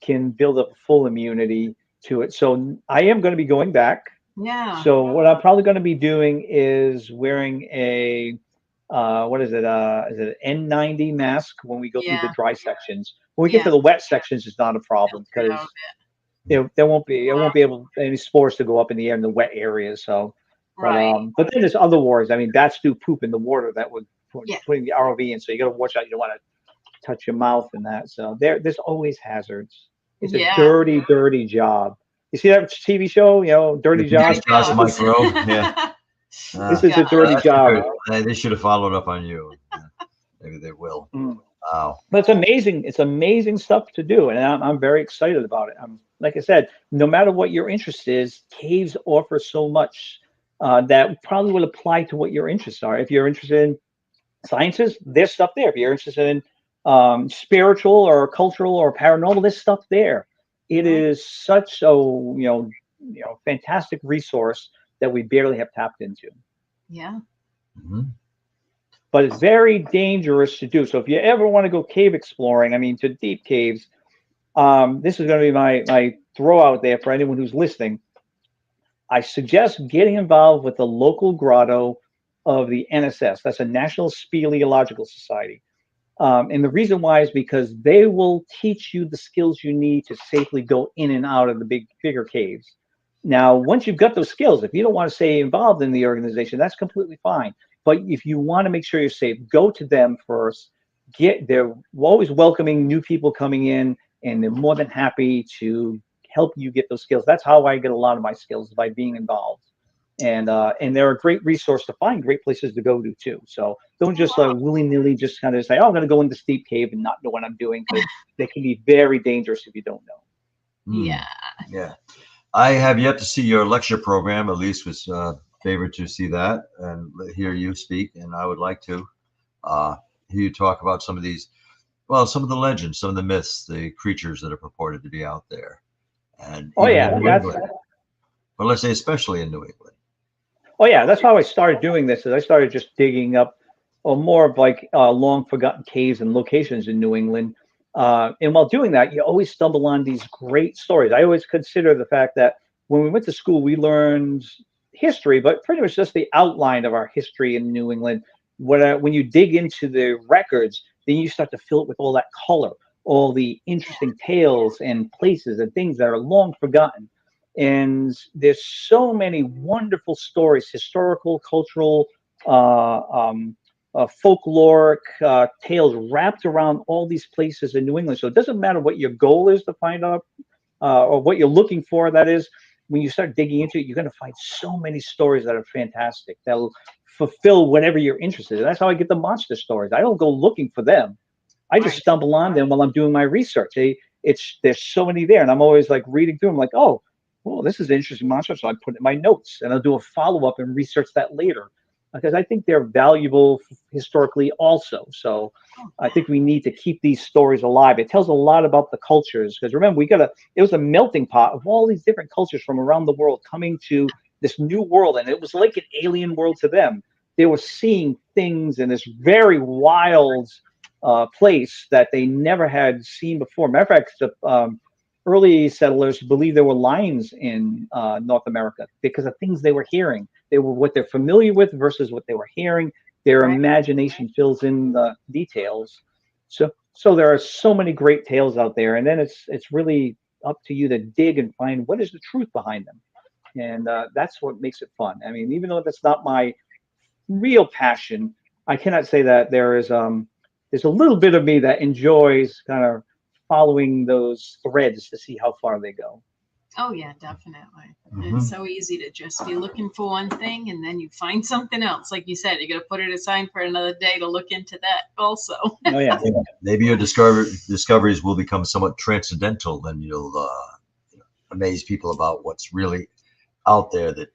can build up full immunity to it. So I am going to be going back. Yeah. So what I'm probably going to be doing is wearing a what is it? Is it an N90 mask when we go through the dry sections? When we get to the wet sections, it's not a problem because there won't be any spores to go up in the air in the wet areas. So, but then there's other wars. I mean, bats do poop in the water that would putting the ROV in. So you got to watch out. You don't want to touch your mouth and that. So there's always hazards. It's a dirty, dirty job. You see that TV show? Dirty Job. Yeah. This is a dirty job. They should have followed up on you. Maybe they will. Wow. But it's amazing. It's amazing stuff to do, and I'm very excited about it. Like I said, no matter what your interest is, caves offer so much that probably will apply to what your interests are. If you're interested in sciences, there's stuff there. If you're interested in spiritual or cultural or paranormal, there's stuff there. It is such a fantastic resource that we barely have tapped into. Yeah. But it's very dangerous to do. So if you ever want to go cave exploring, to deep caves, this is going to be my throw out there for anyone who's listening. I suggest getting involved with the local grotto of the NSS. That's a National Speleological Society. And the reason why is because they will teach you the skills you need to safely go in and out of the bigger caves. Now, once you've got those skills, if you don't want to stay involved in the organization, that's completely fine. But if you want to make sure you're safe, go to them first. They're always welcoming new people coming in, and they're more than happy to help you get those skills. That's how I get a lot of my skills, by being involved. and they're a great resource to find great places to go to too. So don't just willy-nilly just kind of say, oh, I'm going to go into Steep Cave and not know what I'm doing, because they can be very dangerous if you don't know. Yeah. Yeah. I have yet to see your lecture program. Elise was favored to see that and hear you speak, and I would like to hear you talk about some of these, well, some of the legends, some of the myths, the creatures that are purported to be out there. And oh yeah, well, let's say especially in New England. Oh yeah, that's how I started doing this. Is I started just digging up more of like long forgotten caves and locations in New England. And while doing that, you always stumble on these great stories. I always consider the fact that when we went to school, we learned history, but pretty much just the outline of our history in New England. When you dig into the records, then you start to fill it with all that color, all the interesting tales and places and things that are long forgotten. And there's so many wonderful stories, historical, cultural, folkloric tales wrapped around all these places in New England. So it doesn't matter what your goal is to find out or what you're looking for. That is, when you start digging into it, you're going to find so many stories that are fantastic, that'll fulfill whatever you're interested in. That's how I get the monster stories. I don't go looking for them. I just stumble on them while I'm doing my research. There's so many there, and I'm always like reading through them, like, oh, well, this is an interesting monster, so I put it in my notes, and I'll do a follow-up and research that later, because I think they're valuable historically also. So I think we need to keep these stories alive. It tells a lot about the cultures, because remember, it was a melting pot of all these different cultures from around the world coming to this new world, and it was like an alien world to them. They were seeing things in this very wild place that they never had seen before. Matter of fact, the early settlers believed there were lions in North America because of things they were hearing. They were what they're familiar with versus what they were hearing. Their imagination fills in the details. So there are so many great tales out there, and then it's really up to you to dig and find what is the truth behind them, and that's what makes it fun. I mean, even though that's not my real passion, I cannot say that there's a little bit of me that enjoys kind of following those threads to see how far they go. Oh yeah, definitely. It's so easy to just be looking for one thing and then you find something else. Like you said, you got to put it aside for another day to look into that also. Oh yeah. Maybe your discoveries will become somewhat transcendental, and you'll amaze people about what's really out there that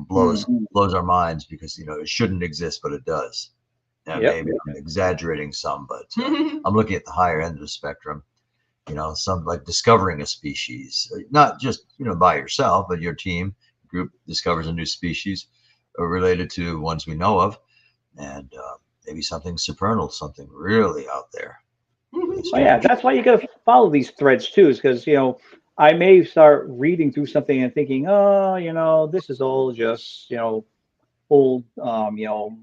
blows our minds, because it shouldn't exist, but it does. And maybe I'm exaggerating some, but I'm looking at the higher end of the spectrum. Some like discovering a species, not just by yourself, but your team group discovers a new species related to ones we know of, and maybe something supernal, something really out there. Oh yeah, that's why you got to follow these threads too, is because I may start reading through something and thinking, oh, this is all just old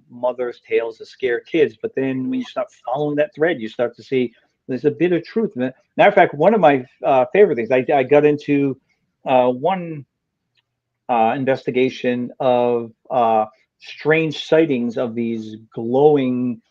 mother's tales to scare kids. But then when you start following that thread, you start to see there's a bit of truth in it. Matter of fact, one of my favorite things, I got into one investigation of strange sightings of these glowing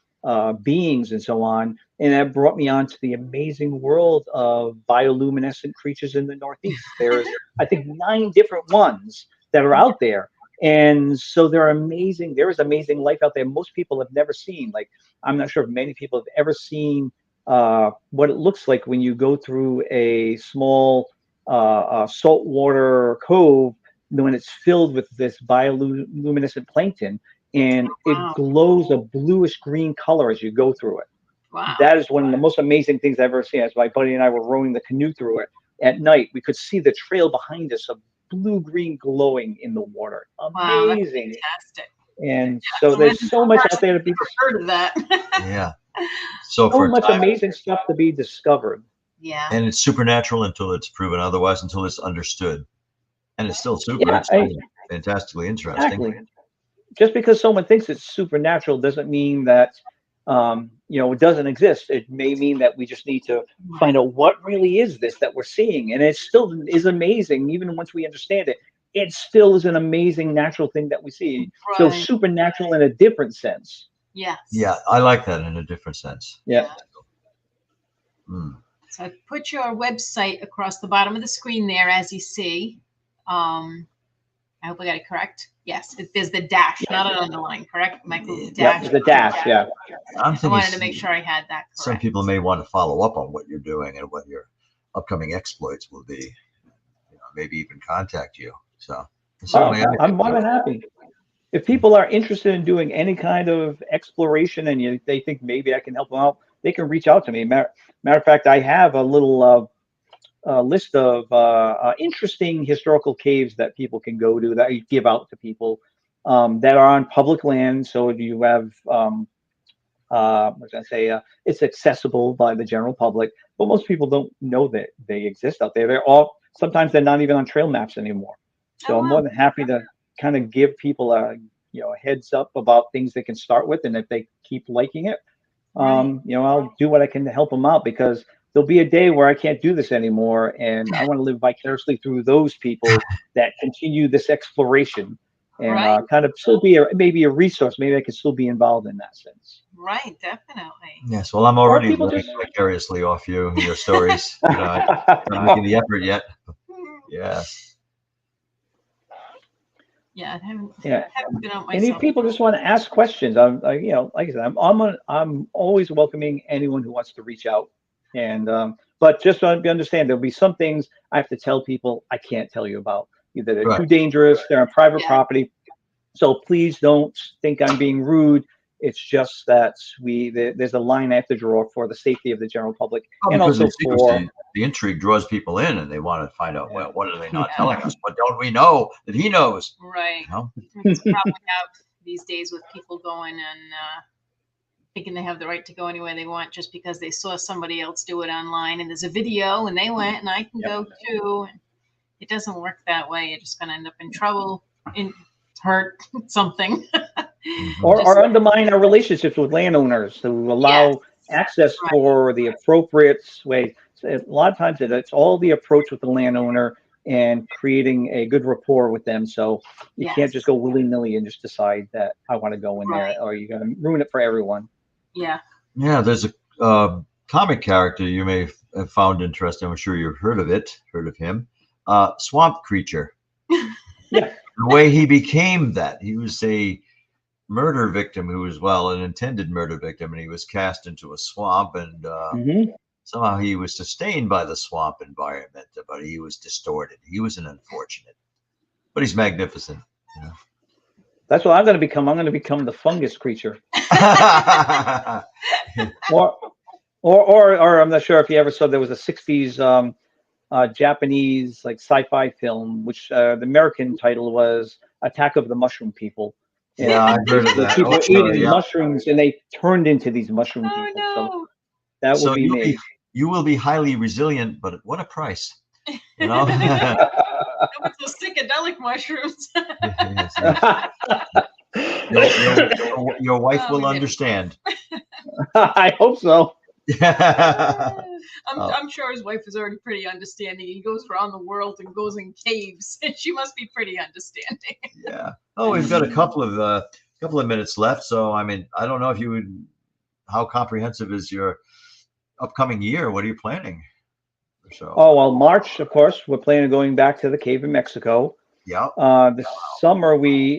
beings and so on, and that brought me on to the amazing world of bioluminescent creatures in the Northeast. There's, I think, 9 different ones that are out there. And so they're amazing. There is amazing life out there most people have never seen. Like, I'm not sure if many people have ever seen what it looks like when you go through a small saltwater cove when it's filled with this bioluminescent plankton, and it glows a bluish green color as you go through it. Wow. That is one of the most amazing things I've ever seen. As my buddy and I were rowing the canoe through it at night, we could see the trail behind us of blue-green glowing in the water. Amazing. Wow, that's fantastic. And so there's so much out there to be heard of that. Yeah. So much amazing stuff to be discovered. Yeah. And it's supernatural until it's proven otherwise, until it's understood. And it's still super. Yeah, it's still fantastically interesting. Exactly. Just because someone thinks it's supernatural doesn't mean that it doesn't exist. It may mean that we just need to find out what really is this that we're seeing. And it still is amazing. Even once we understand it, it still is an amazing natural thing that we see. Right. So supernatural in a different sense. Yes. Yeah, I like that in a different sense. Yeah. So I put your website across the bottom of the screen there, as you see. I I hope I got it correct. Yes, there's the dash, not an underline, correct? Michael, dash. Yeah, the dash, yeah. I wanted to make sure I had that correct. Some people may want to follow up on what you're doing and what your upcoming exploits will be. Maybe even contact you. So I'm more than happy. If people are interested in doing any kind of exploration and they think maybe I can help them out, they can reach out to me. Matter of fact, I have a little list of interesting historical caves that people can go to that I give out to people that are on public land. So you have, what was I say? It's accessible by the general public, but most people don't know that they exist out there. Sometimes they're not even on trail maps anymore. So I'm more than happy to kind of give people a heads up about things they can start with, and if they keep liking it, I'll do what I can to help them out, because there'll be a day where I can't do this anymore, and I want to live vicariously through those people that continue this exploration, and kind of still be maybe a resource. Maybe I could still be involved in that sense. Right, definitely. Yes, well, I'm already living vicariously off your stories. I'm not making the effort yet. Yes. Yeah, I haven't been out myself. And if people just want to ask questions, like I said, I'm always welcoming anyone who wants to reach out. And but just to understand, there'll be some things I have to tell people I can't tell you about. Either they're too dangerous, they're on private property. So please don't think I'm being rude. It's just that there's a line I have to draw for the safety of the general public, and also for the intrigue draws people in, and they want to find out, well, what are they not telling us? What don't we know that he knows? Right. It's a problem we have these days with people going and thinking they have the right to go anywhere they want just because they saw somebody else do it online, and there's a video and they went and I can go too. And it doesn't work that way. You're just going to end up in trouble, hurt something. or undermine our relationships with landowners who allow access for the appropriate way. So a lot of times it's all the approach with the landowner and creating a good rapport with them. So you can't just go willy-nilly and just decide that I want to go in there, or you're going to ruin it for everyone. Yeah. Yeah, there's a comic character you may have found interesting. I'm sure you've heard of him. Swamp Creature. Yeah. The way he became that, he was a murder victim who was, an intended murder victim, and he was cast into a swamp, and somehow he was sustained by the swamp environment, but he was distorted. He was an unfortunate, but he's magnificent. That's what I'm going to become. I'm going to become the fungus creature. or I'm not sure if you ever saw, there was a 60s Japanese sci-fi film, which the American title was Attack of the Mushroom People. Yeah, I've heard of that. People eating mushrooms, and they turned into these mushroom people. No. So that would be me. You will be highly resilient, but at what a price? With those psychedelic mushrooms. Your wife will understand. I hope so. I'm sure his wife is already pretty understanding. He goes around the world and goes in caves, and she must be pretty understanding. Yeah. Oh, we've got a couple of minutes left. So, I mean, I don't know if you would. How comprehensive is your upcoming year? What are you planning? Oh, well, March, of course, we're planning on going back to the cave in Mexico. Yeah. The summer,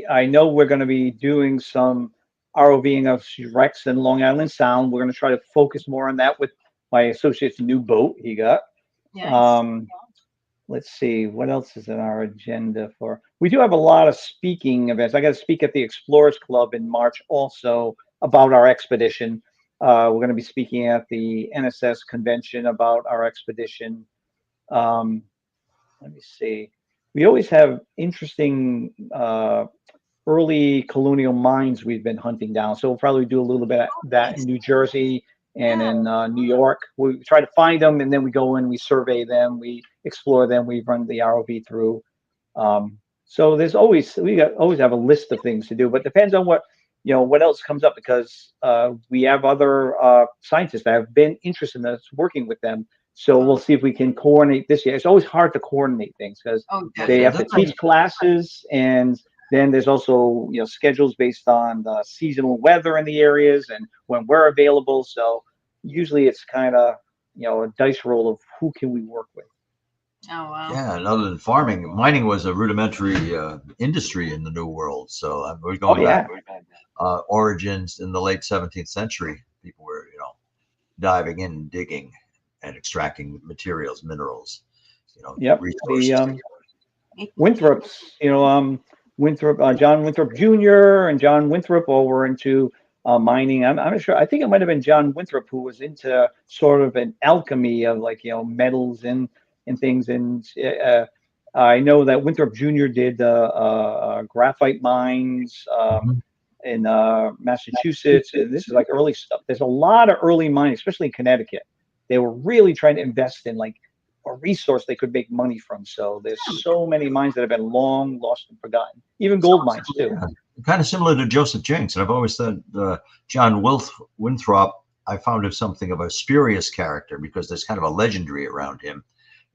I know we're going to be doing some ROVing of wrecks in Long Island Sound. We're going to try to focus more on that with my associate's new boat he got. Yes. Let's see, what else is in our agenda for? We do have a lot of speaking events. I got to speak at the Explorers Club in March also about our expedition. We're going to be speaking at the NSS convention about our expedition. Let me see. We always have interesting early colonial mines we've been hunting down. So we'll probably do a little bit of that in New Jersey and in New York. We try to find them, and then we go in, we survey them, we explore them, we run the ROV through. So we always have a list of things to do, but depends on what else comes up, because we have other scientists that have been interested in us working with them. So we'll see if we can coordinate this year. It's always hard to coordinate things because they have to teach classes, and then there's also schedules based on the seasonal weather in the areas and when we're available. So usually it's kind of a dice roll of who can we work with. Oh, wow. Yeah, and other than farming, mining was a rudimentary industry in the New World. So we're going back origins in the late 17th century. People were, diving in, and digging, and extracting materials, minerals, resources. The Winthrops, Winthrop, John Winthrop Jr. and John Winthrop all were into mining. I'm not sure. I think it might have been John Winthrop who was into sort of an alchemy of metals and things. And I know that Winthrop Jr. did graphite mines in Massachusetts. This is like early stuff. There's a lot of early mining, especially in Connecticut. They were really trying to invest in like a resource they could make money from. So there's so many mines that have been long lost and forgotten. Even gold mines too. Yeah. Kind of similar to Joseph Jenks. And I've always said John Winthrop, I found him something of a spurious character because there's kind of a legendary around him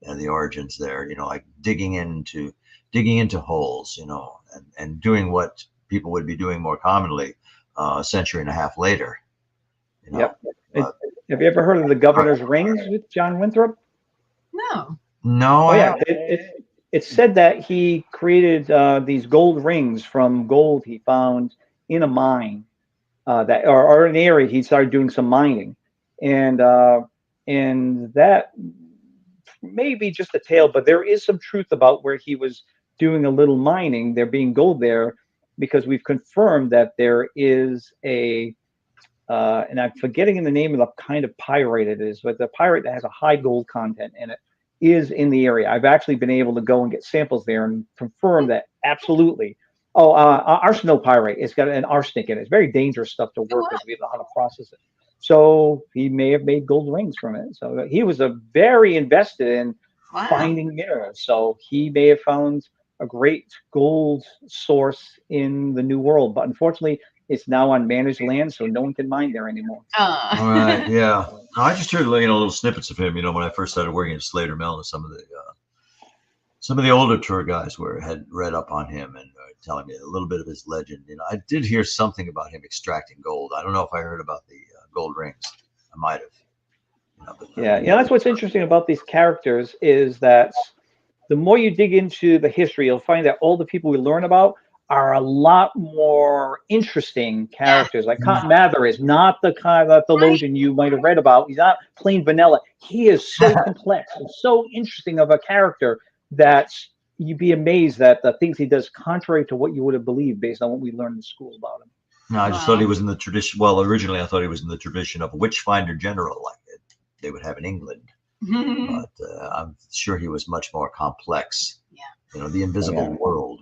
and the origins there, like digging into holes, and doing what people would be doing more commonly a century and a half later. Yep. Have you ever heard of the Governor's Rings with John Winthrop? No. No. Oh, yeah. It's said that he created these gold rings from gold he found in a mine that or an area he started doing some mining, and that may be just a tale, but there is some truth about where he was doing a little mining, there being gold there, because we've confirmed that there is a and I'm forgetting the name of the kind of pyrite it is, but the pyrite that has a high gold content in it is in the area. I've actually been able to go and get samples there and confirm that absolutely. Oh, arsenopyrite. It's got an arsenic in it. It's very dangerous stuff to work with. We don't know how to process it. So he may have made gold rings from it. So he was very invested in finding minerals. So he may have found a great gold source in the New World, but unfortunately, it's now on managed land, so no one can mine there anymore. All right, yeah. I just heard little snippets of him. When I first started working at Slater Mill, and some of the older tour guys had read up on him and telling me a little bit of his legend. I did hear something about him extracting gold. I don't know if I heard about the gold rings. I might have. That's what's interesting about these characters is that the more you dig into the history, you'll find that all the people we learn about are a lot more interesting characters. Like Cotton Mather is not the kind of theologian you might have read about. He's not plain vanilla. He is so complex and so interesting of a character that you'd be amazed at the things he does contrary to what you would have believed based on what we learned in school about him. No, I just thought he was in the tradition. Well, originally I thought he was in the tradition of a witchfinder general, like they would have in England. But I'm sure he was much more complex. Yeah. The invisible world.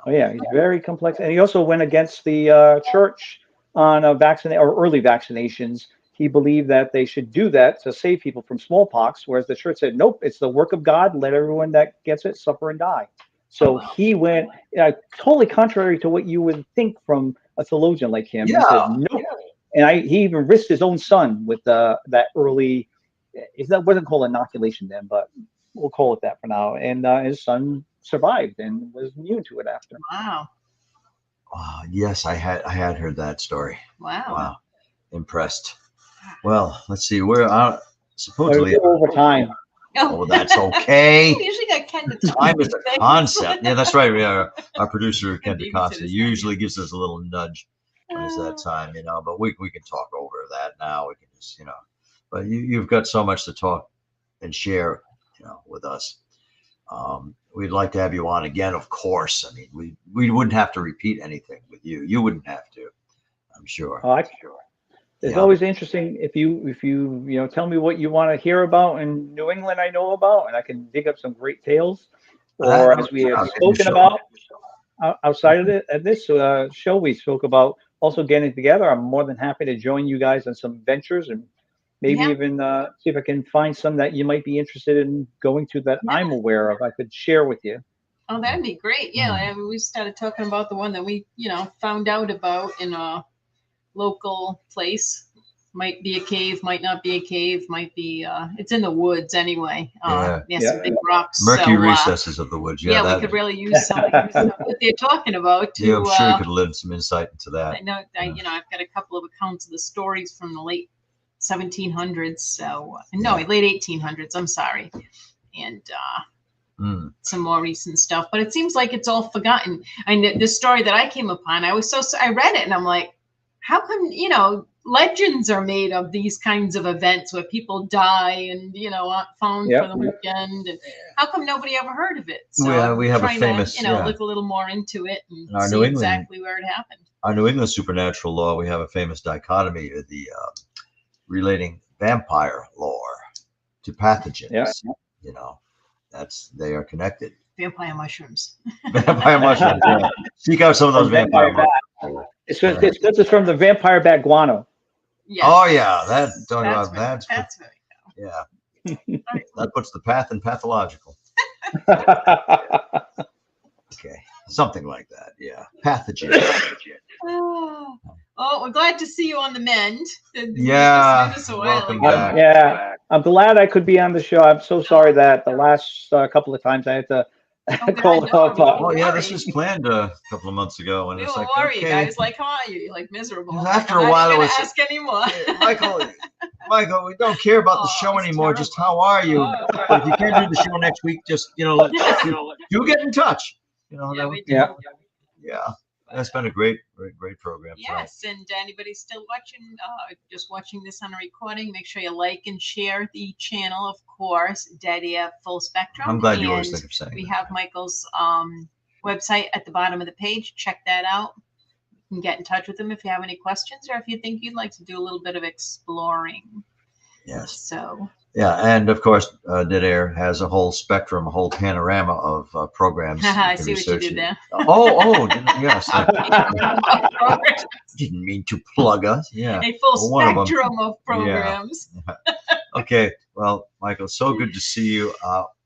Oh yeah, he's very complex, and he also went against the church on early vaccinations. He believed that they should do that to save people from smallpox, whereas the church said, "Nope, it's the work of God. Let everyone that gets it suffer and die." So he went totally contrary to what you would think from a theologian like him. Yeah. He said, "Nope," and he even risked his own son with that early. That wasn't called inoculation then, but we'll call it that for now. And his son survived and was immune to it after. Wow. Yes, I had heard that story. Wow. Impressed. Well, let's see. We're supposedly over time. Oh, that's okay. We usually got Ken to time is a concept. Yeah, that's right. Our producer Ken DeCosta usually gives us a little nudge when it's that time, But we can talk over that now. We can just, But you've got so much to talk and share, with us. We'd like to have you on again, of course. I mean, we wouldn't have to repeat anything with you. You wouldn't have to, I'm sure. Oh, I'm sure. It's always interesting if you tell me what you want to hear about in New England I know about, and I can dig up some great tales. Or as we have spoken about outside of this show, we spoke about also getting together. I'm more than happy to join you guys on some ventures and maybe even see if I can find some that you might be interested in going to that I'm aware of. I could share with you. Oh, that'd be great. Yeah, I mean, we started talking about the one that we, found out about in a local place. Might be a cave, might not be a cave, might be it's in the woods anyway. Some big rocks. Murky recesses of the woods. We could really use some what they're talking about to I'm sure you could lend some insight into that. I know I've got a couple of accounts of the stories from the late 1700s, late 1800s, I'm sorry. and some more recent stuff. But it seems like it's all forgotten. And the story that I came upon, I read it and I'm like, how come, legends are made of these kinds of events where people die and, aren't found for the weekend. And how come nobody ever heard of it? So we have a famous, to, look a little more into it and see exactly where it happened. Our New England supernatural law, we have a famous dichotomy of the relating vampire lore to pathogens. They are connected. Vampire mushrooms. Vampire mushrooms. Yeah. Seek out some of those vampire mushrooms. It's from the vampire bat guano. Yes. Oh yeah, that's very cool. Yeah. That puts the path in pathological. Okay, something like that. Yeah, pathogen. Oh, we're glad to see you on the mend. Welcome back. Yeah, I'm glad I could be on the show. I'm so sorry that the last couple of times I had to call off. Oh yeah, this was planned a couple of months ago, and we it's were like, worried. okay. I was like, "How are you?" You're like miserable. After a while, it was ask anymore. Michael, we don't care about the show anymore. Terrible. Just how are you? If you can't do the show next week, just do get in touch. Yeah. That's been a great program. Yes, and anybody's still watching, just watching this on a recording, make sure you like and share the channel, of course, Daddy Full Spectrum. I'm glad you always think of saying we have Michael's website at the bottom of the page. Check that out. You can get in touch with him if you have any questions or if you think you'd like to do a little bit of exploring. Yes. So. Yeah, and of course, Dead Air has a whole spectrum, a whole panorama of programs. I see what you did there. Yes. Didn't mean to plug us. Yeah. A full spectrum of programs. Yeah. Okay. Well, Michael, so good to see you.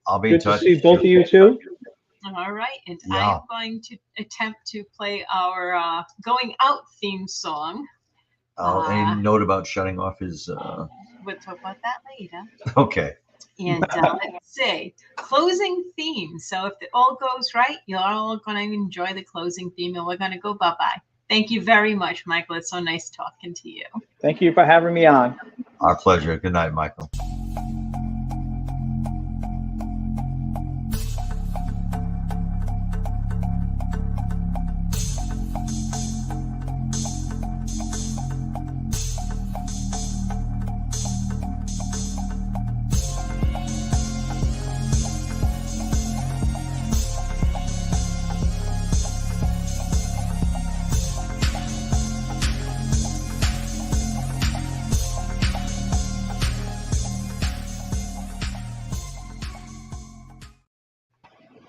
I'll be in touch. Good to see both of you too. All right, and I am going to attempt to play our going out theme song. Any note about shutting off his? We'll talk about that later. Okay. And let's see, closing theme. So if it all goes right, you're all going to enjoy the closing theme, and we're going to go bye-bye. Thank you very much, Michael. It's so nice talking to you. Thank you for having me on. Our pleasure. Good night, Michael.